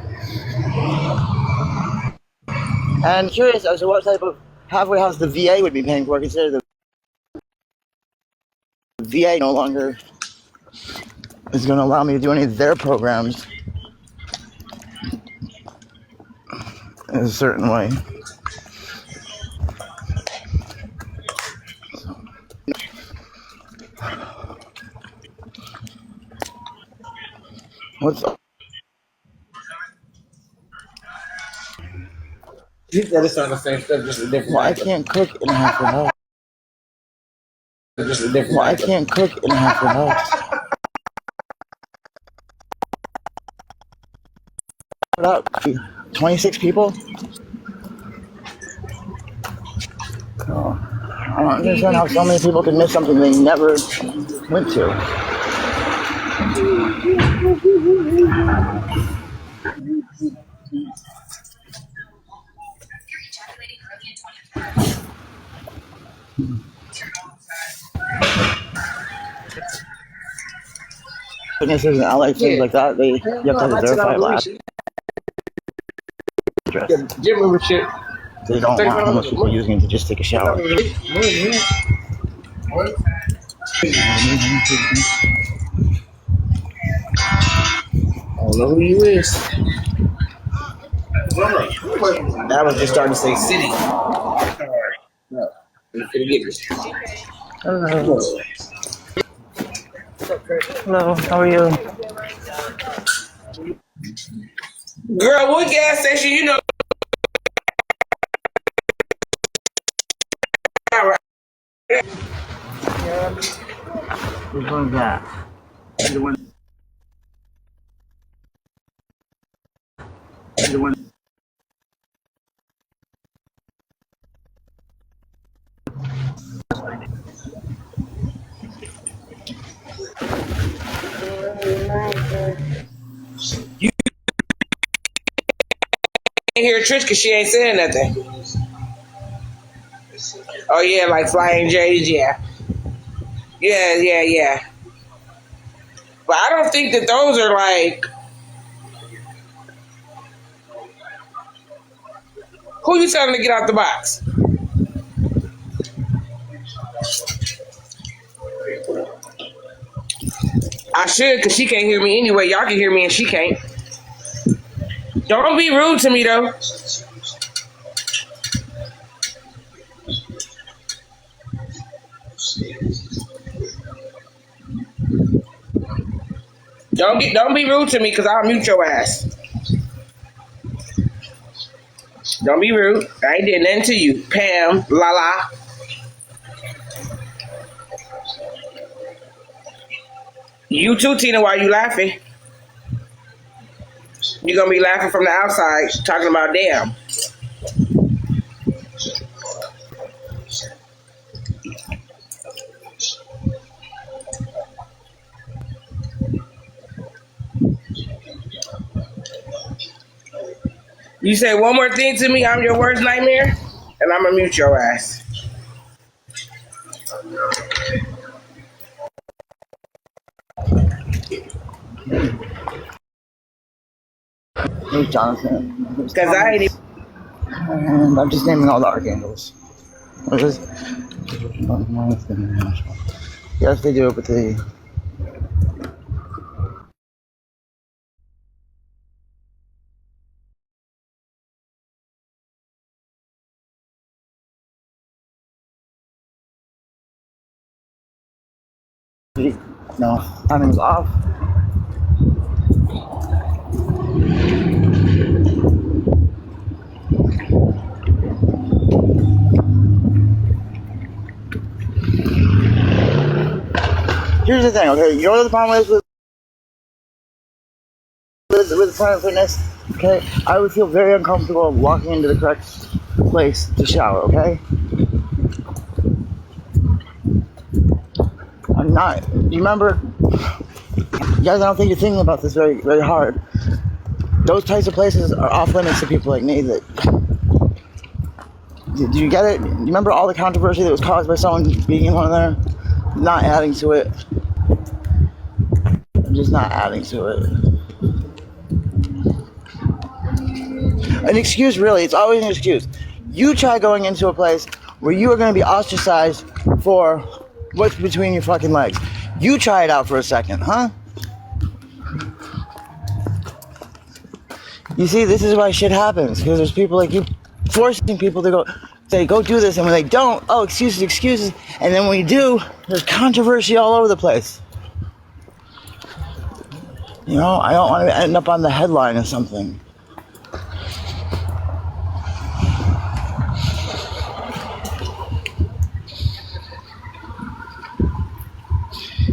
And curious as to what type of halfway house the VA would be paying for, considering the VA no longer is going to allow me to do any of their programs in a certain way. What's up? You said it's on the same stuff, just a different. Well, I can't cook in a halfway house. Just a different. Well, I can't cook in a halfway house. What up? 26 people? Oh, I don't understand how so many people can miss something they never went to. Businesses and LA things like that, you have to have a verified lab address. Gym membership. They don't want homeless people using it to just take a shower. I don't know who you is. That was just starting to say city. No, you couldn't get me. Hello. Hello, how are you? Girl, what gas station you know? Which one's that? The one. The one. You can't hear Trish because she ain't saying nothing. Oh yeah, like Flying J's, yeah. Yeah. But I don't think that those are like. Who you telling to get out the box? I should, because she can't hear me anyway. Y'all can hear me and she can't. Don't be rude to me, though. Don't be rude to me, because I'll mute your ass. Don't be rude. I ain't did nothing to you. Pam, Lala. You too, Tina. Why you laughing? You're gonna be laughing from the outside, talking about damn. You say one more thing to me, I'm your worst nightmare, and I'm gonna mute your ass. Hey, Jonathan. It's Cause I ain't even. Thomas. And I'm just naming all the archangels. What is this? Yes, they do it with the. No, timing's off. Here's the thing, okay? You know what the problem is with Planet Fitness? Okay? I would feel very uncomfortable walking into the correct place to shower, okay? I'm not. You remember? You guys, I don't think you're thinking about this very, very hard. Those types of places are off limits to people like me. That do you get it? You remember all the controversy that was caused by someone being in one of there? Not adding to it. I'm just not adding to it. An excuse, really. It's always an excuse. You try going into a place where you are going to be ostracized for what's between your fucking legs. You try it out for a second, huh? You see, this is why shit happens, because there's people like you forcing people to go do this, and when they don't, oh, excuses, and then when you do, there's controversy all over the place. You know, I don't want to end up on the headline or something.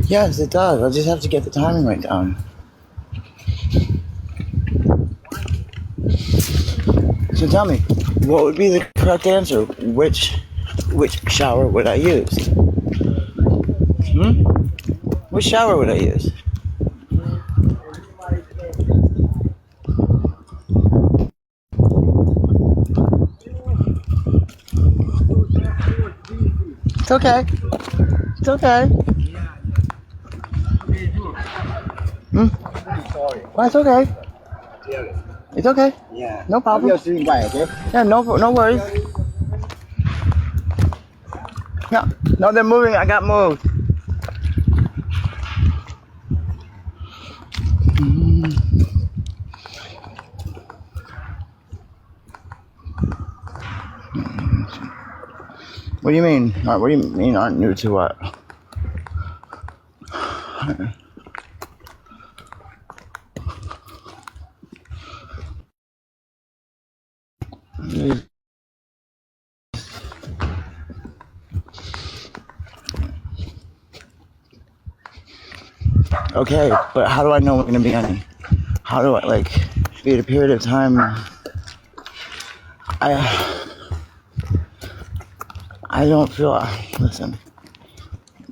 Yes, it does. I just have to get the timing right down. So tell me, what would be the correct answer? Which shower would I use? Which shower would I use? It's okay. It's okay. Well, it's okay. It's okay. Yeah. No problem. I'll swing by, okay? Yeah, no worries. No, they're moving. I got moved. What do you mean? What do you mean aren't new to what? Okay, but how do I know we're gonna be any? How do I be at a period of time? I don't feel. Listen,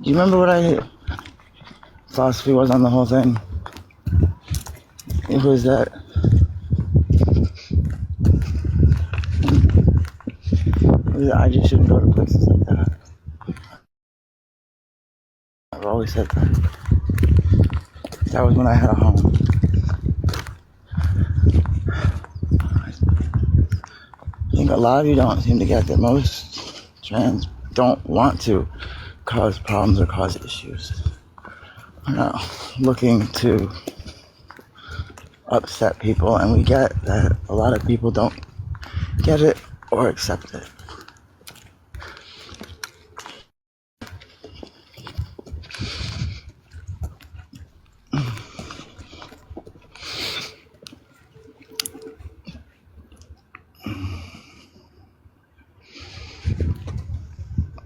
do you remember what I philosophy was on the whole thing? It was that I just shouldn't go to places like that. I've always said that. That was when I had a home. I think a lot of you don't seem to get that most trans don't want to cause problems or cause issues. We're not looking to upset people, and we get that a lot of people don't get it or accept it.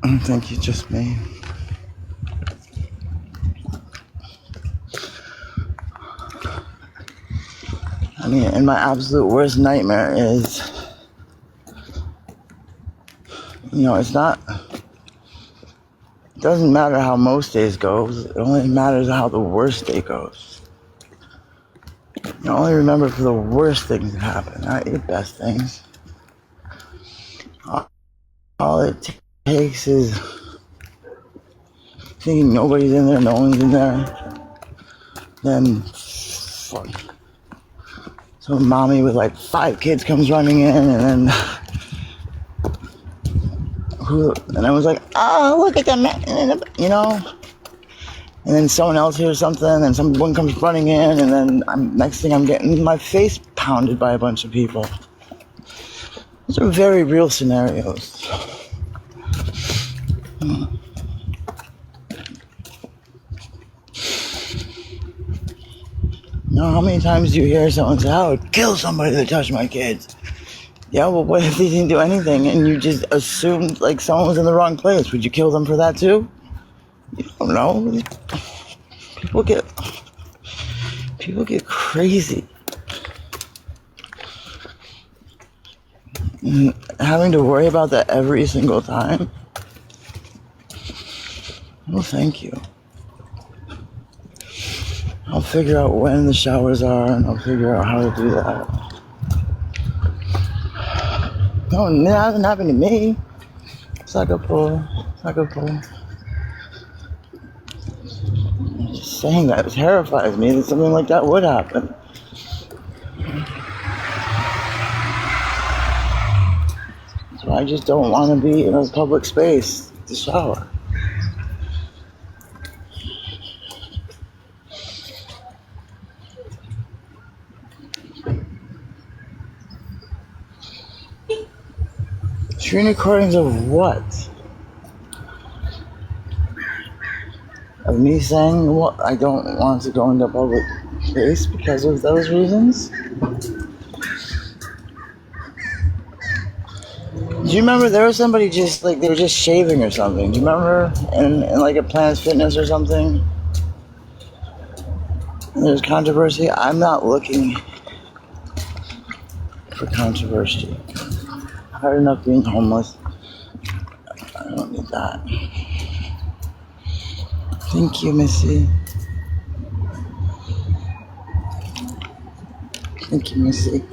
I think it's just me. I mean, and my absolute worst nightmare is, you know, it's not, it doesn't matter how most days goes, it only matters how the worst day goes. You only remember for the worst things that happen, not your best things. All it takes is thinking nobody's in there, no one's in there, then fuck. So mommy with like 5 kids comes running in, and then and I was like, oh, look at them, you know. And then someone else hears something, and someone comes running in, and then next thing I'm getting my face pounded by a bunch of people. Those are very real scenarios. You know, how many times do you hear someone say, I would kill somebody that touched my kids? Yeah, well, what if they didn't do anything and you just assumed like someone was in the wrong place? Would you kill them for that too? You don't know. People get crazy. And having to worry about that every single time? Well, thank you. I'll figure out when the showers are, and I'll figure out how to do that. No, it hasn't happened to me. Sucker-pull. I'm just saying that it terrifies me that something like that would happen. So I just don't want to be in a public space to shower. Screen recordings of what? Of me saying what I don't want to go into public space because of those reasons? Do you remember there was somebody just like they were just shaving or something? Do you remember in like a Planet Fitness or something? And there's controversy. I'm not looking for controversy. Hard enough being homeless. I don't need that. Thank you, Missy. Thank you, Missy.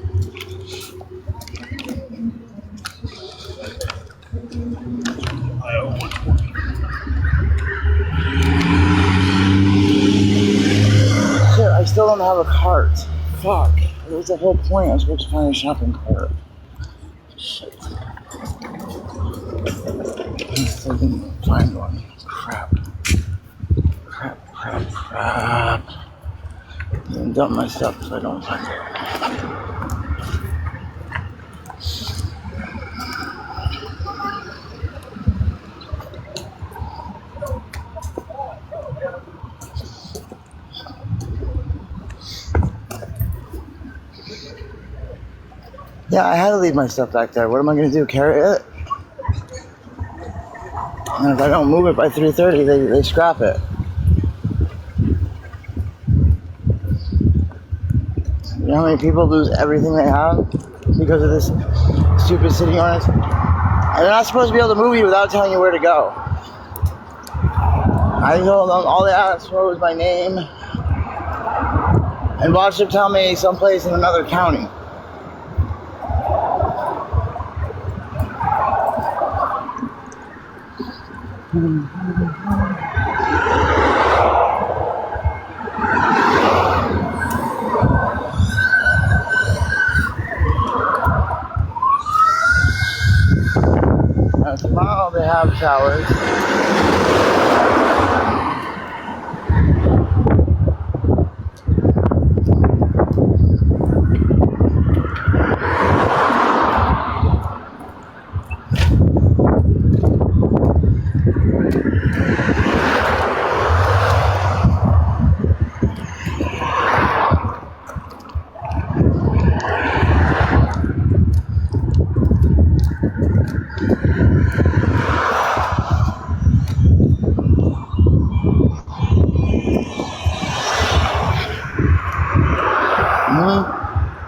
Shit, I still don't have a cart. Fuck. That was the whole point. I was supposed to find a shopping cart. Shit. I still didn't find one. Crap. And dump my stuff so I don't find it. Yeah, I had to leave my stuff back there. What am I going to do? Carry it? And if I don't move it by 3:30, they scrap it. You know how many people lose everything they have because of this stupid city ordinance? And they're not supposed to be able to move you without telling you where to go. I told them all they asked for was my name and watched them tell me someplace in another county. Tomorrow they have showers.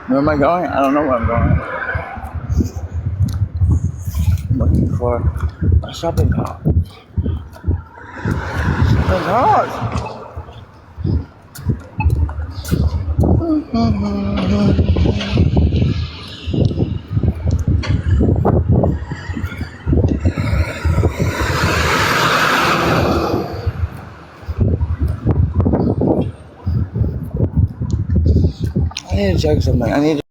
Where am I going? I don't know where I'm going. I'm looking for a shopping cart. Shopping cart! I need to check something. I need to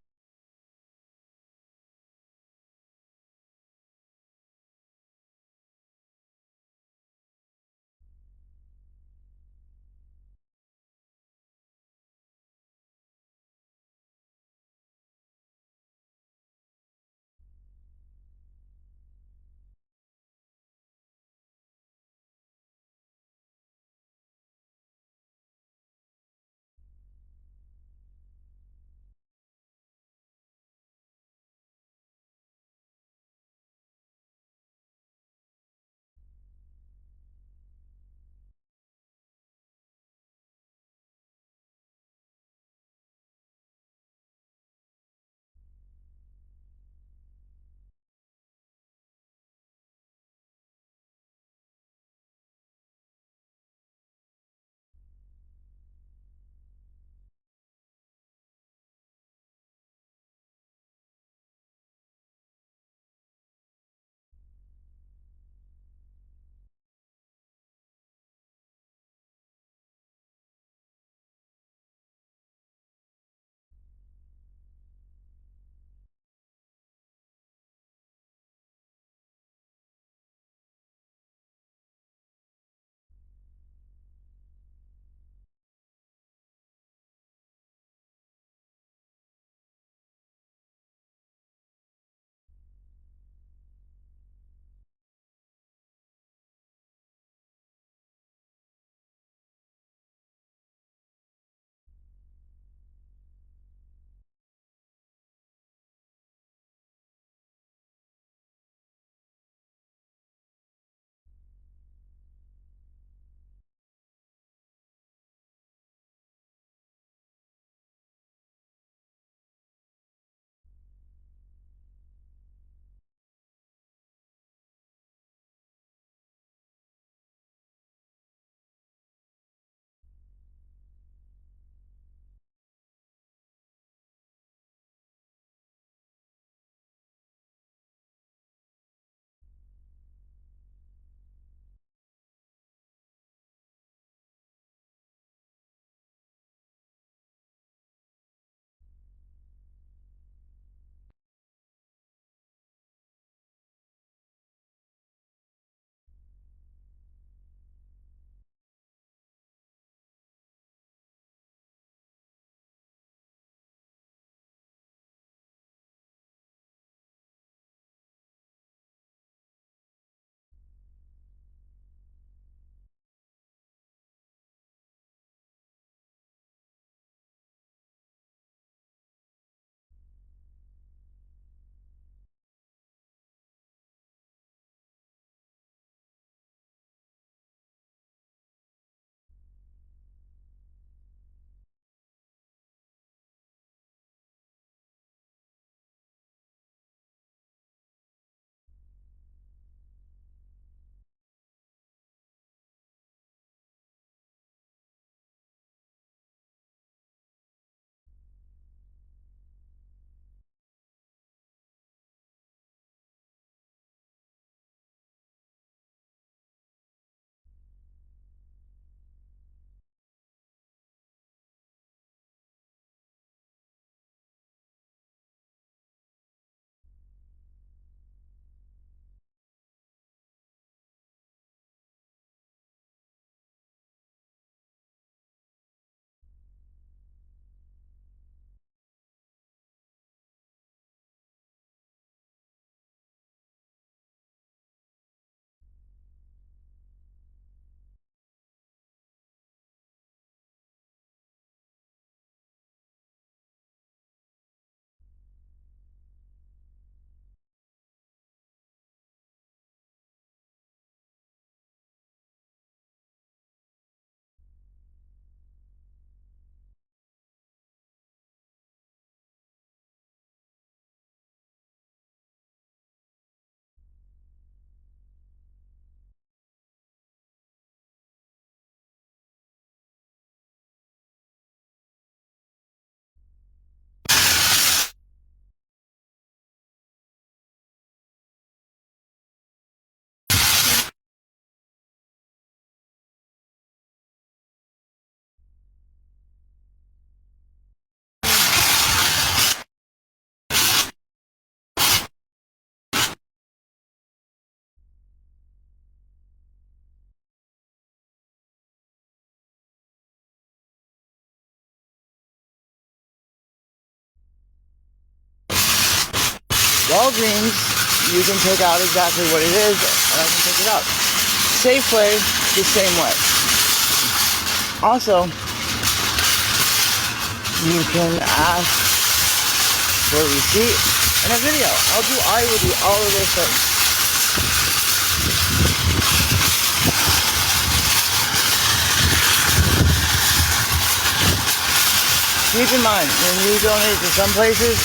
Walgreens, you can pick out exactly what it is, and I can pick it up. Safeway, the same way. Also, you can ask for a receipt and a video. I will do all of those things. Keep in mind, when you donate to some places,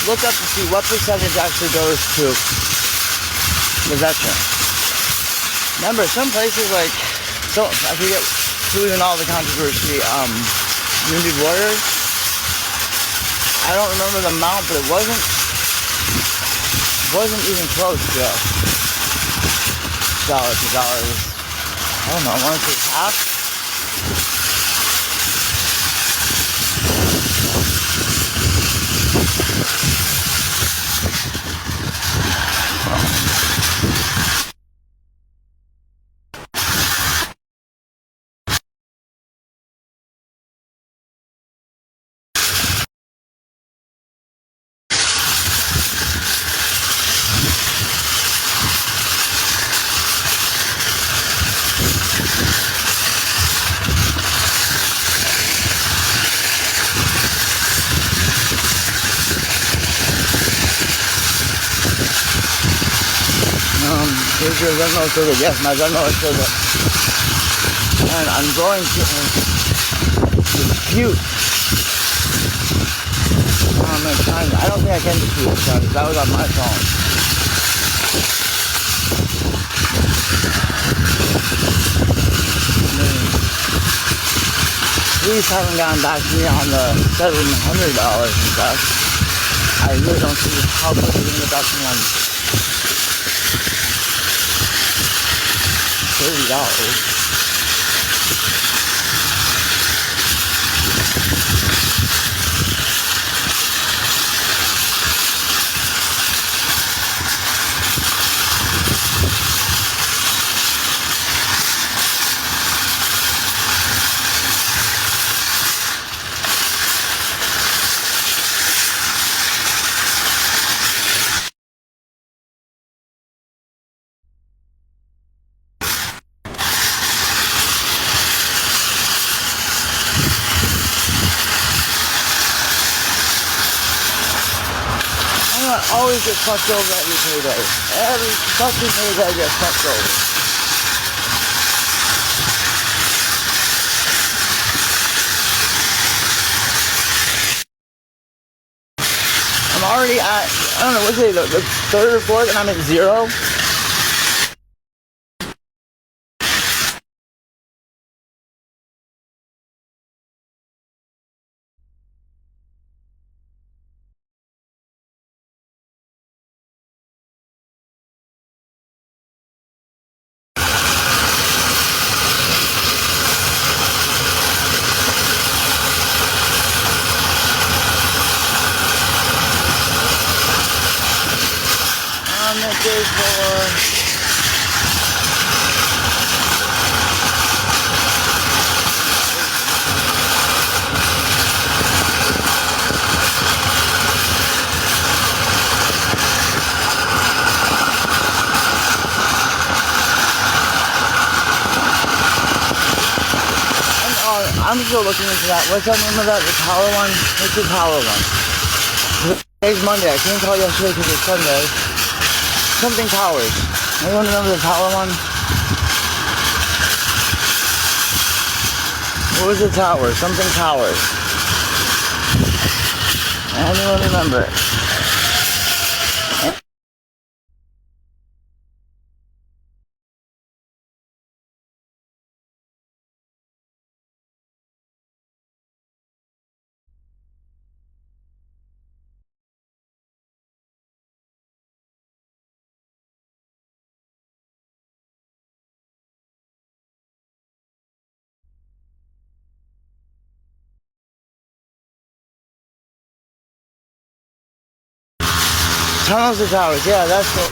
look up to see what percentage actually goes to the veteran. Remember, some places like, so I forget who in all the controversy, Wounded Warriors. I don't remember the amount, but it wasn't even close to dollar to dollars. I don't know, I want to say half. Here's your Venmo so that, yes, my Venmo is so that, and I'm going to dispute, I don't think I can dispute it, because that was on my phone. Police haven't gotten back to me on the $700 and stuff. I really don't see how quick they're going to get back to me on $30. I always get fucked over every payday. Every fucking payday I get fucked over. I'm already at, I don't know, what's it, the third or fourth, and I'm at 0. I'm at day 4. I'm still looking into that. What's that name of that? The power one? What's the power one? Today's Monday. I couldn't call yesterday because it's Sunday. Something Towers. Anyone remember the power one? What was the tower? Something Towers. Anyone remember it? Tunnels to Towers, yeah, that's the one.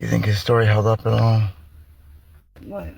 You think his story held up at all? What?